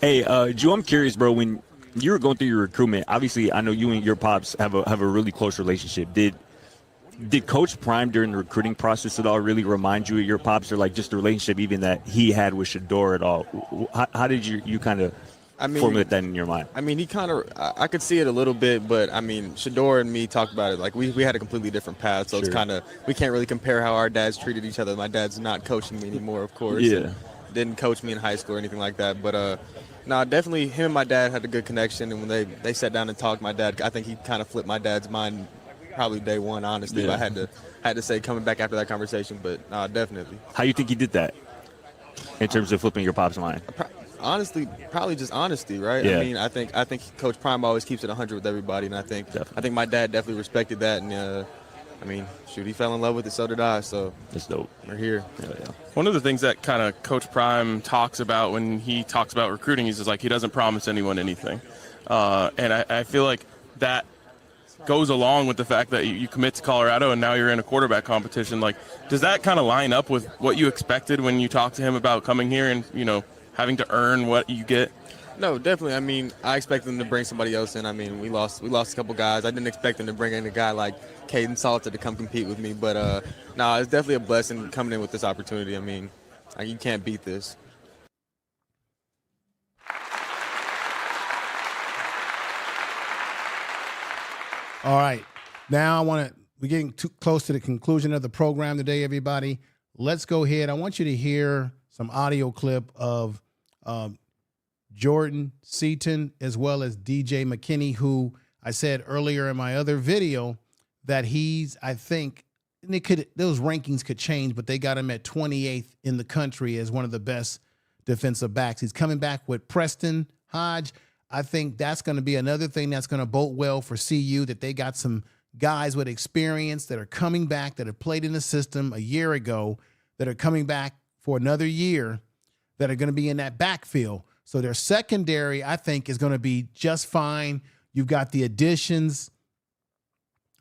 Hey, Drew, I'm curious, bro, when you were going through your recruitment, obviously I know you and your pops have a really close relationship. Did Coach Prime during the recruiting process at all really remind you of your pops, or like just the relationship even that he had with Shador at all? How did you kind of formulate that in your mind? I mean, he kind of, I could see it a little bit, but I mean, Shador and me talked about it. Like we had a completely different path, so It's kind of, we can't really compare how our dads treated each other. My dad's not coaching me anymore, of course. Yeah. Didn't coach me in high school or anything like that, but no, definitely him and my dad had a good connection, and when they sat down and talked, my dad, I think he kind of flipped my dad's mind probably day one, honestly. Yeah. But I had to say coming back after that conversation, but definitely. How you think he did that in terms of flipping your pop's mind? honestly, probably just honesty, right? Yeah. I mean, I think Coach Prime always keeps it 100 with everybody, and I think my dad definitely respected that, and I mean, shoot, he fell in love with it, so did I. So that's dope. We're here. Yeah. One of the things that kind of Coach Prime talks about when he talks about recruiting is like he doesn't promise anyone anything, and I feel like that goes along with the fact that you commit to Colorado and now you're in a quarterback competition. Like, does that kind of line up with what you expected when you talked to him about coming here and, you know, having to earn what you get? No, definitely. I mean, I expected them to bring somebody else in. I mean, we lost a couple guys. I didn't expect them to bring in a guy like Kaidon Salter to come compete with me. But, no, it's definitely a blessing coming in with this opportunity. I mean, you can't beat this. All right. Now we're getting too close to the conclusion of the program today, everybody. Let's go ahead. I want you to hear some audio clip of Jordan Seaton as well as DJ McKinney, who I said earlier in my other video that I think, and those rankings could change, but they got him at 28th in the country as one of the best defensive backs. He's coming back with Preston Hodge. I think that's going to be another thing that's going to bode well for CU, that they got some guys with experience that are coming back, that have played in the system a year ago, that are coming back for another year, that are going to be in that backfield. So their secondary, I think, is going to be just fine. You've got the additions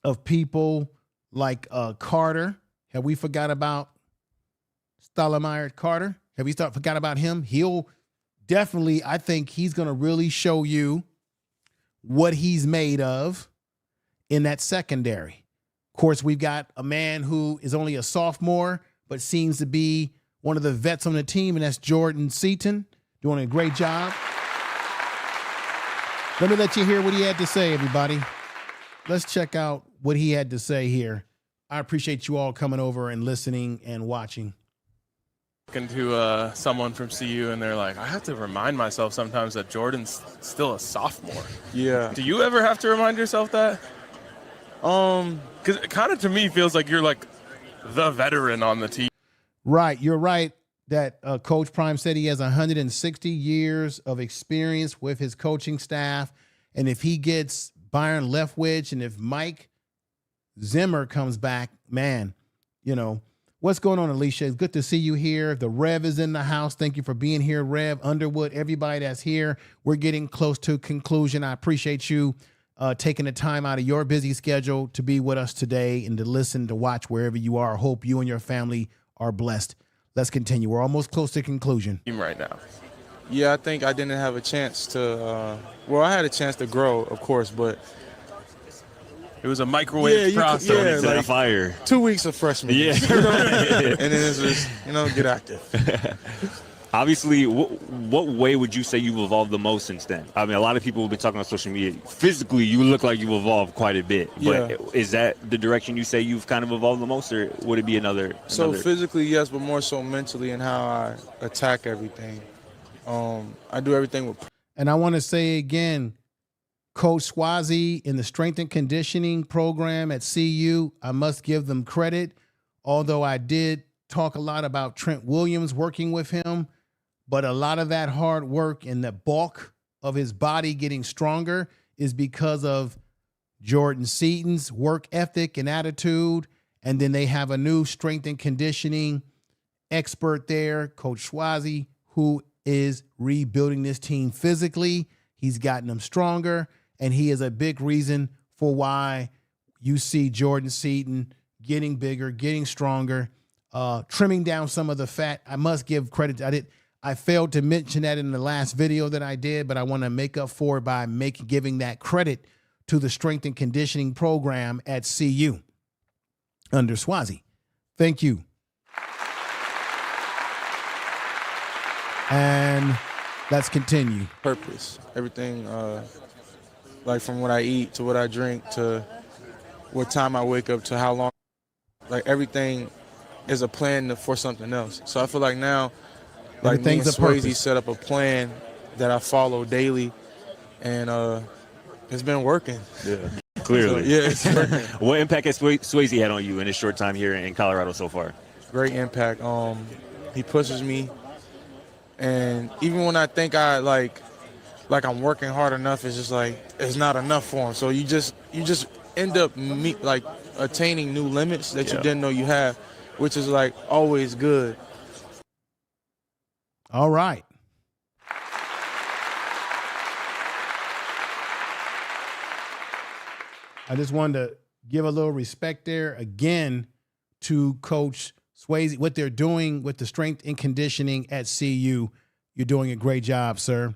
of people like Carter. Have we forgot about Stoudemire Carter? Have we forgot about him? He'll definitely, I think he's going to really show you what he's made of in that secondary. Of course, we've got a man who is only a sophomore, but seems to be one of the vets on the team, and that's Jordan Seaton, doing a great job. Let me let you hear what he had to say, everybody. Let's check out what he had to say here. I appreciate you all coming over and listening and watching. Talking to someone from CU, and they're like, I have to remind myself sometimes that Jordan's still a sophomore. Yeah. Do you ever have to remind yourself that? Because it kind of to me feels like you're like the veteran on the team. Right. You're right that Coach Prime said he has 160 years of experience with his coaching staff. And if he gets Byron Leftwich and if Mike Zimmer comes back, man, you know, what's going on, Alicia? It's good to see you here. The Rev is in the house. Thank you for being here, Rev, Underwood, everybody that's here. We're getting close to conclusion. I appreciate you taking the time out of your busy schedule to be with us today and to listen, to watch wherever you are. I hope you and your family are blessed. Let's continue. We're almost close to conclusion. Right now. Yeah, I think I didn't have a chance to, I had a chance to grow, of course, but it was a microwave process. Like fire. 2 weeks of freshman. Yeah. And then it's just, get active. Obviously, what way would you say you've evolved the most since then? I mean, a lot of people have been talking on social media. Physically, you look like you've evolved quite a bit. But is that the direction you say you've kind of evolved the most, or would it be another? So physically, yes, but more so mentally and how I attack everything. I do everything with. And I want to say again, Coach Swazi in the strength and conditioning program at CU, I must give them credit. Although I did talk a lot about Trent Williams working with him, but a lot of that hard work and the bulk of his body getting stronger is because of Jordan Seaton's work ethic and attitude. And then they have a new strength and conditioning expert there, Coach Swazi, who is rebuilding this team physically. He's gotten them stronger, and he is a big reason for why you see Jordan Seaton getting bigger, getting stronger, trimming down some of the fat. I must give credit. I failed to mention that in the last video that I did, but I want to make up for it by giving that credit to the strength and conditioning program at CU under Swazi. Thank you. And let's continue. Purpose. Everything, like from what I eat to what I drink to what time I wake up to how long, like everything is a plan for something else. So I feel like now, like me and Swayze set up a plan that I follow daily, and it's been working. Yeah, clearly. So, yeah, it's working. What impact has Swayze had on you in his short time here in Colorado so far? Great impact. He pushes me. And even when I think like I'm working hard enough, it's just like it's not enough for him. So you just end up attaining new limits that you didn't know you have, which is like always good. All right. I just wanted to give a little respect there again to Coach Swayze, what they're doing with the strength and conditioning at CU. You're doing a great job, sir.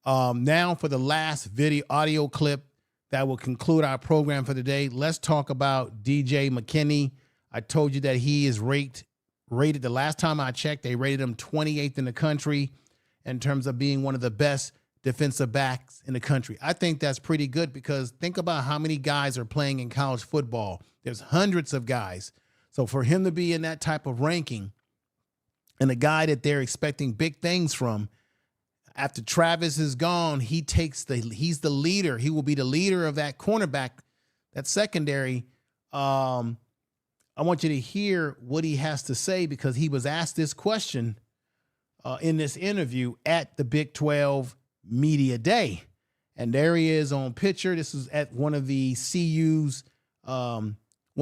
Now for the last audio clip that will conclude our program for the day, let's talk about DJ McKinney. I told you that he is rated the last time I checked, they rated him 28th in the country in terms of being one of the best defensive backs in the country. I think that's pretty good because think about how many guys are playing in college football. There's hundreds of guys. So for him to be in that type of ranking and a guy that they're expecting big things from, after Travis is gone, he's the leader. He will be the leader of that cornerback, that secondary. I want you to hear what he has to say because he was asked this question in this interview at the Big 12 Media Day. And there he is on picture. This is at one of the CU's, one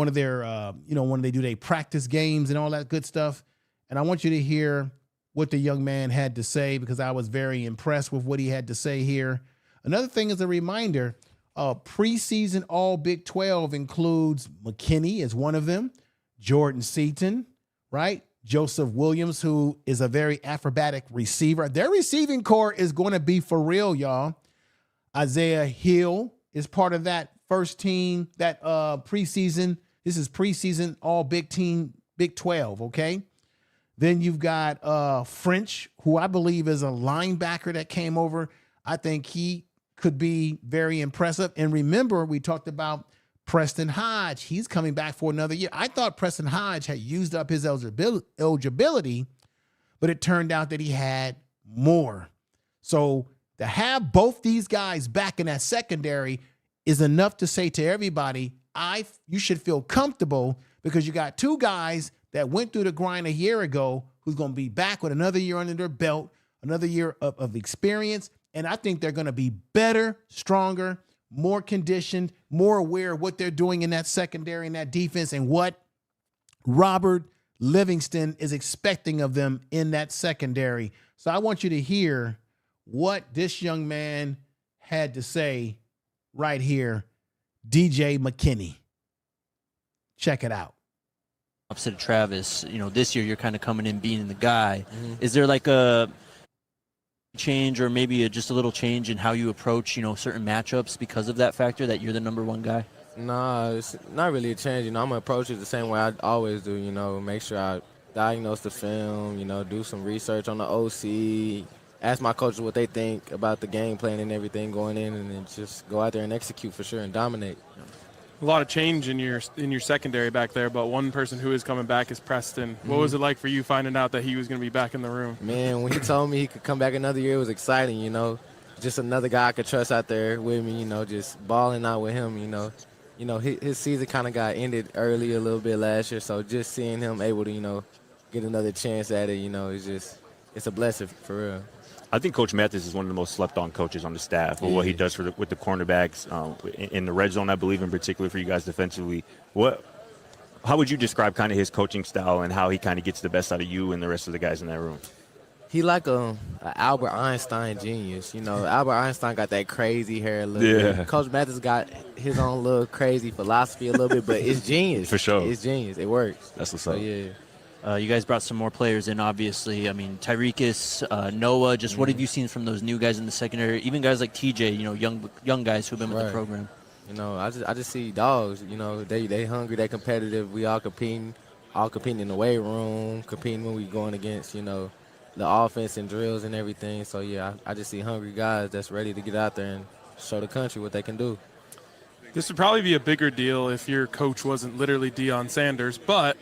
of their, when they do their practice games and all that good stuff. And I want you to hear what the young man had to say because I was very impressed with what he had to say here. Another thing is a reminder, preseason all Big 12 includes McKinney as one of them, Jordan Seaton, right? Joseph Williams, who is a very acrobatic receiver. Their receiving core is going to be for real, y'all. Isaiah Hill is part of that first team, that preseason. This is preseason all Big 12, okay? Then you've got French, who I believe is a linebacker that came over. I think he could be very impressive. And remember, we talked about Preston Hodge. He's coming back for another year. I thought Preston Hodge had used up his eligibility, but it turned out that he had more. So to have both these guys back in that secondary is enough to say to everybody, you should feel comfortable because you got two guys that went through the grind a year ago who's going to be back with another year under their belt, another year of experience. And I think they're going to be better, stronger, more conditioned, more aware of what they're doing in that secondary and that defense and what Robert Livingston is expecting of them in that secondary. So I want you to hear what this young man had to say right here, DJ McKinney. Check it out. Opposite of Travis, this year you're kind of coming in being the guy. Mm-hmm. Is there like a change or maybe just a little change in how you approach, certain matchups because of that factor that you're the number one guy? Nah, it's not really a change. I'm going to approach it the same way I always do, make sure I diagnose the film, do some research on the OC, ask my coaches what they think about the game plan and everything going in, and then just go out there and execute for sure and dominate. A lot of change in your secondary back there, but one person who is coming back is Preston. What was it like for you finding out that he was going to be back in the room? Man, when he told me he could come back another year, it was exciting, Just another guy I could trust out there with me, just balling out with him, His season kind of got ended early a little bit last year, so just seeing him able to, get another chance at it, it's a blessing for real. I think Coach Mathis is one of the most slept-on coaches on the staff for what he does with the cornerbacks in the red zone, I believe, in particular for you guys defensively. How would you describe kind of his coaching style and how he kind of gets the best out of you and the rest of the guys in that room? He like a Albert Einstein genius. Albert Einstein got that crazy hair a little bit. Coach Mathis got his own little crazy philosophy a little bit, but it's genius. For sure. It's genius. It works. That's what's up. Yeah. You guys brought some more players in, obviously. I mean, Tyreekis, Noah, just what have you seen from those new guys in the secondary? Even guys like TJ, young guys who've been with the program. I just see dogs. They hungry, they competitive. We all competing in the weight room, competing when we going against, the offense and drills and everything. So, yeah, I just see hungry guys that's ready to get out there and show the country what they can do. This would probably be a bigger deal if your coach wasn't literally Deion Sanders, but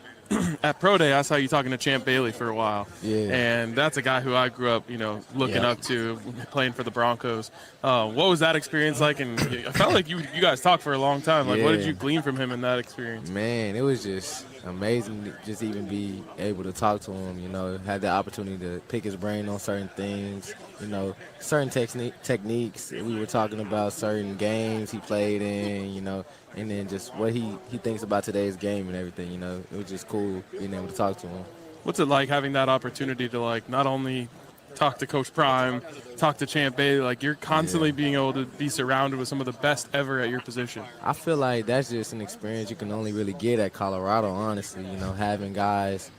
at Pro Day, I saw you talking to Champ Bailey for a while. Yeah. And that's a guy who I grew up, looking up to, playing for the Broncos. What was that experience like? And I felt like you guys talked for a long time. What did you glean from him in that experience? Man, it was just amazing to just even be able to talk to him, you know, had the opportunity to pick his brain on certain things, you know, certain techniques. We were talking about certain games he played in, you know, and then just what he thinks about today's game and everything, you know. It was just cool being able to talk to him. What's it like having that opportunity to, like, not only talk to Coach Prime, talk to Champ Bay, like you're constantly being able to be surrounded with some of the best ever at your position? I feel like that's just an experience you can only really get at Colorado, honestly, you know, having guys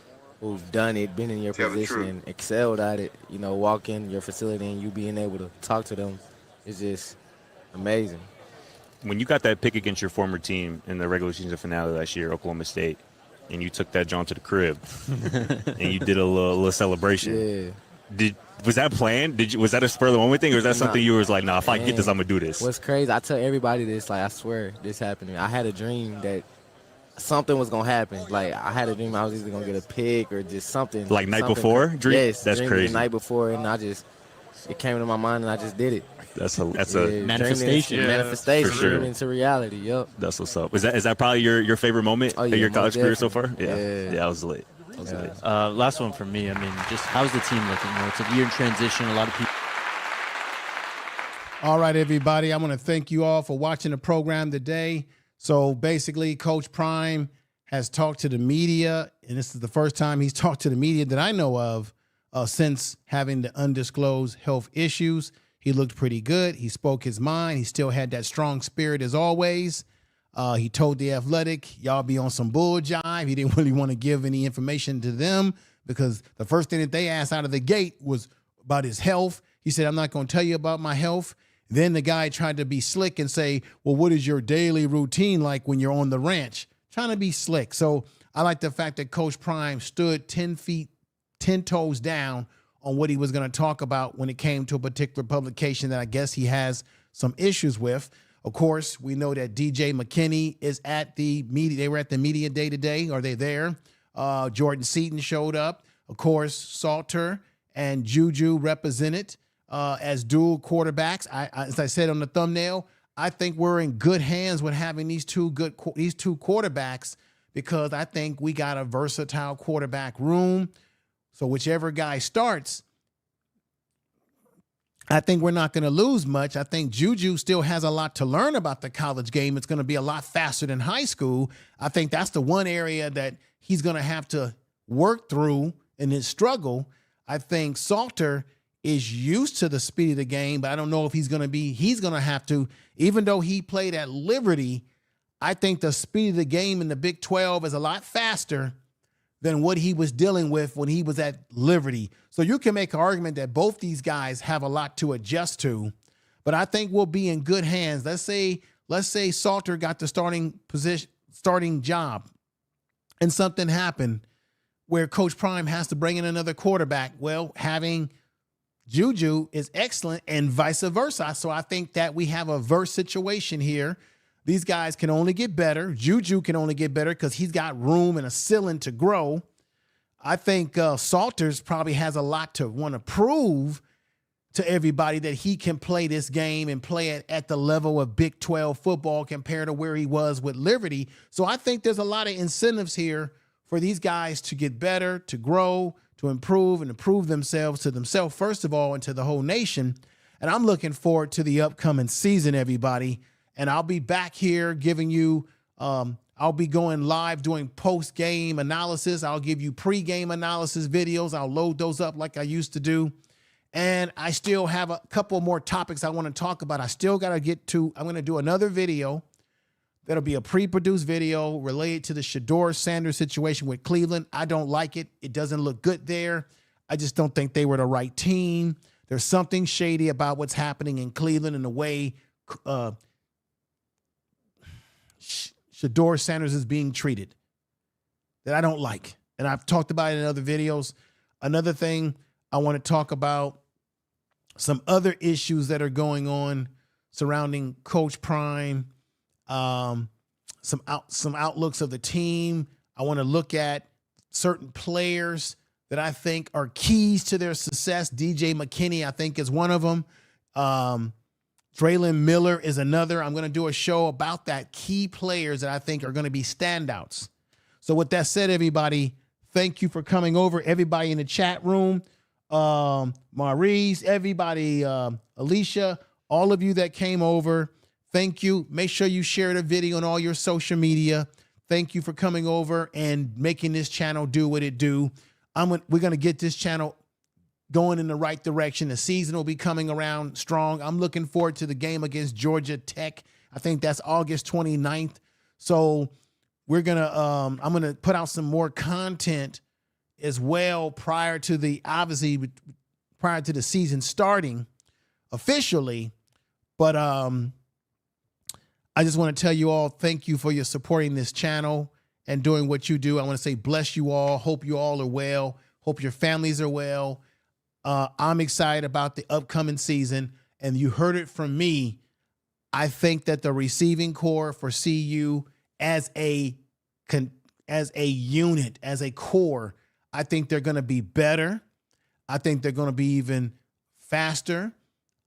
who've done it, been in your position and excelled at it, you know, walk in your facility and you being able to talk to them is just amazing. When you got that pick against your former team in the regular season finale last year, Oklahoma State, and you took that John to the crib and you did a little celebration. Yeah. Was that planned? Was that a spur of the moment thing, or was that something you was like, nah, if I get this, I'm gonna do this? What's crazy, I tell everybody this, like, I swear this happened to me. I had a dream that something was gonna happen. Like, I had a dream I was either gonna get a pick or just something. Like night before? Dream? Yes, that's crazy. The night before, and it came into my mind, and I just did it. That's a manifestation. Manifestation, for sure. Into reality. Yep. That's what's up. Is that probably your favorite moment of your college career so far? Yeah, that was lit. Last one for me. I mean, just how's the team looking? You know, it's a year in transition. A lot of people. All right, everybody. I want to thank you all for watching the program today. So basically, Coach Prime has talked to the media, and this is the first time he's talked to the media that I know of since having the undisclosed health issues. He looked pretty good. He spoke his mind. He still had that strong spirit as always. He told The Athletic, y'all be on some bull jive. He didn't really want to give any information to them because the first thing that they asked out of the gate was about his health. He said, I'm not going to tell you about my health. Then the guy tried to be slick and say, well, what is your daily routine like when you're on the ranch? Trying to be slick. So I like the fact that Coach Prime stood 10 toes down on what he was going to talk about when it came to a particular publication that I guess he has some issues with. Of course, we know that DJ McKinney is at the media. They were at the media day today. Are they there? Jordan Seaton showed up. Of course, Salter and Juju represented as dual quarterbacks. As I said on the thumbnail, I think we're in good hands with having these two quarterbacks because I think we got a versatile quarterback room. So whichever guy starts, I think we're not going to lose much. I think Juju still has a lot to learn about the college game. It's going to be a lot faster than high school. I think that's the one area that he's going to have to work through in his struggle. I think Salter is used to the speed of the game, but I don't know if he's going to have to, even though he played at Liberty, I think the speed of the game in the Big 12 is a lot faster than what he was dealing with when he was at Liberty. So you can make an argument that both these guys have a lot to adjust to, but I think we'll be in good hands. Let's say Salter got the starting job and something happened where Coach Prime has to bring in another quarterback. Well, having Juju is excellent and vice versa. So I think that we have a verse situation here. These guys can only get better. Juju can only get better because he's got room and a ceiling to grow. I think Salters probably has a lot to want to prove to everybody that he can play this game and play it at the level of Big 12 football compared to where he was with Liberty. So I think there's a lot of incentives here for these guys to get better, to grow, to improve, and improve themselves to themselves, first of all, and to the whole nation. And I'm looking forward to the upcoming season, everybody. And I'll be back here giving you, I'll be going live doing post-game analysis. I'll give you pre-game analysis videos. I'll load those up like I used to do. And I still have a couple more topics I want to talk about. I still got to get to, I'm going to do another video. That'll be a pre-produced video related to the Deion Sanders situation with Cleveland. I don't like it. It doesn't look good there. I just don't think they were the right team. There's something shady about what's happening in Cleveland and the way Deion Sanders is being treated that I don't like. And I've talked about it in other videos. Another thing I want to talk about, some other issues that are going on surrounding Coach Prime, some outlooks of the team. I want to look at certain players that I think are keys to their success. DJ McKinney, I think, is one of them. Draylon Miller is another. I'm going to do a show about that, key players that I think are going to be standouts. So with that said, everybody, thank you for coming over. Everybody in the chat room, Maurice, everybody, Alicia, all of you that came over, thank you. Make sure you share the video on all your social media. Thank you for coming over and making this channel do what it do. We're going to get this channel going in the right direction. The season will be coming around strong. I'm looking forward to the game against Georgia Tech. I think that's August 29th. So we're going to, I'm going to put out some more content as well prior to the season starting officially. But I just want to tell you all, thank you for your supporting this channel and doing what you do. I want to say bless you all. Hope you all are well. Hope your families are well. I'm excited about the upcoming season, and you heard it from me. I think that the receiving core for CU as a unit, as a core, I think they're going to be better. I think they're going to be even faster.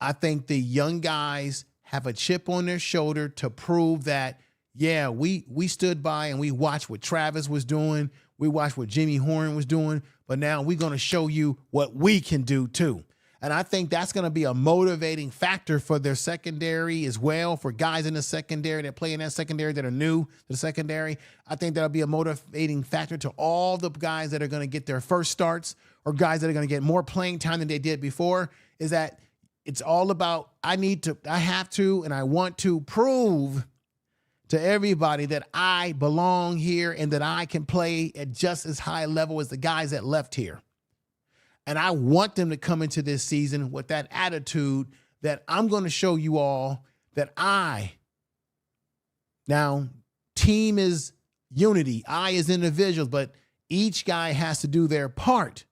I think the young guys have a chip on their shoulder to prove that, yeah, we stood by and we watched what Travis was doing. We watched what Jimmy Horn was doing, but now we're going to show you what we can do too. And I think that's going to be a motivating factor for their secondary as well, for guys in the secondary that play in that secondary that are new to the secondary. I think that'll be a motivating factor to all the guys that are going to get their first starts or guys that are going to get more playing time than they did before, is that it's all about, I have to, and I want to prove to everybody that I belong here and that I can play at just as high a level as the guys that left here. And I want them to come into this season with that attitude that I'm going to show you all that now team is unity, I is individuals, but each guy has to do their part.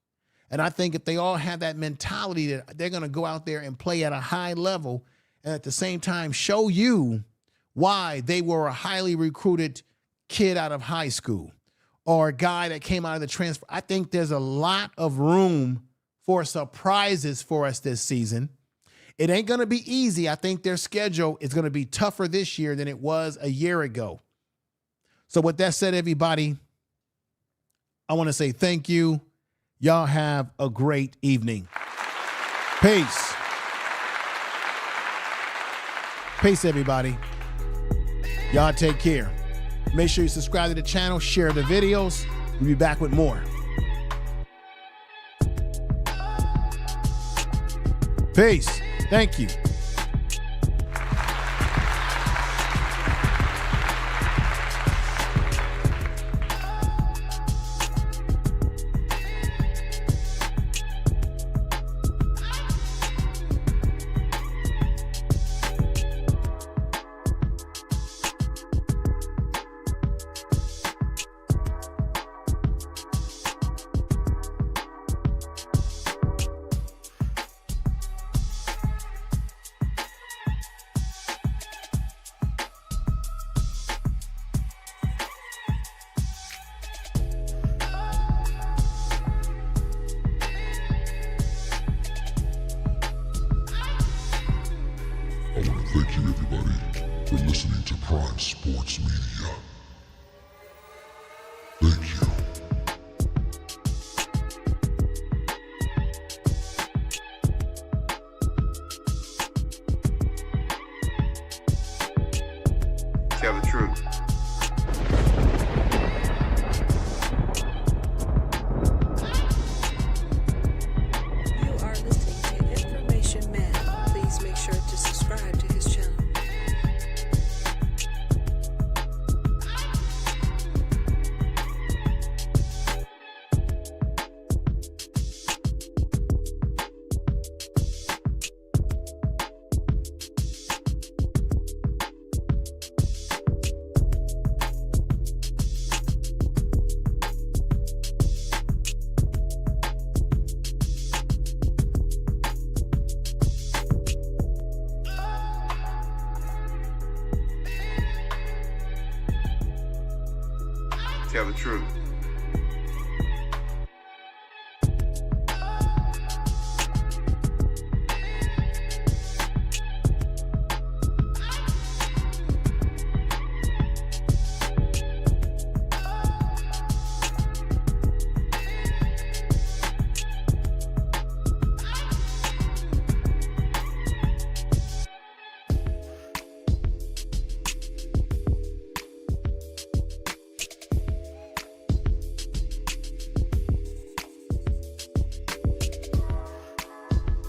And I think if they all have that mentality that they're going to go out there and play at a high level and at the same time show you why they were a highly recruited kid out of high school or a guy that came out of the transfer. I think there's a lot of room for surprises for us this season. It ain't going to be easy. I think their schedule is going to be tougher this year than it was a year ago. So with that said, everybody, I want to say thank you. Y'all have a great evening. Peace. Peace, everybody. Y'all take care. Make sure you subscribe to the channel, share the videos. We'll be back with more. Peace. Thank you. Thank you, everybody, for listening to Prime Sports Media. Thank you. Tell the truth. You are listening to Information Man. Please make sure to subscribe to his channel. Tell the truth.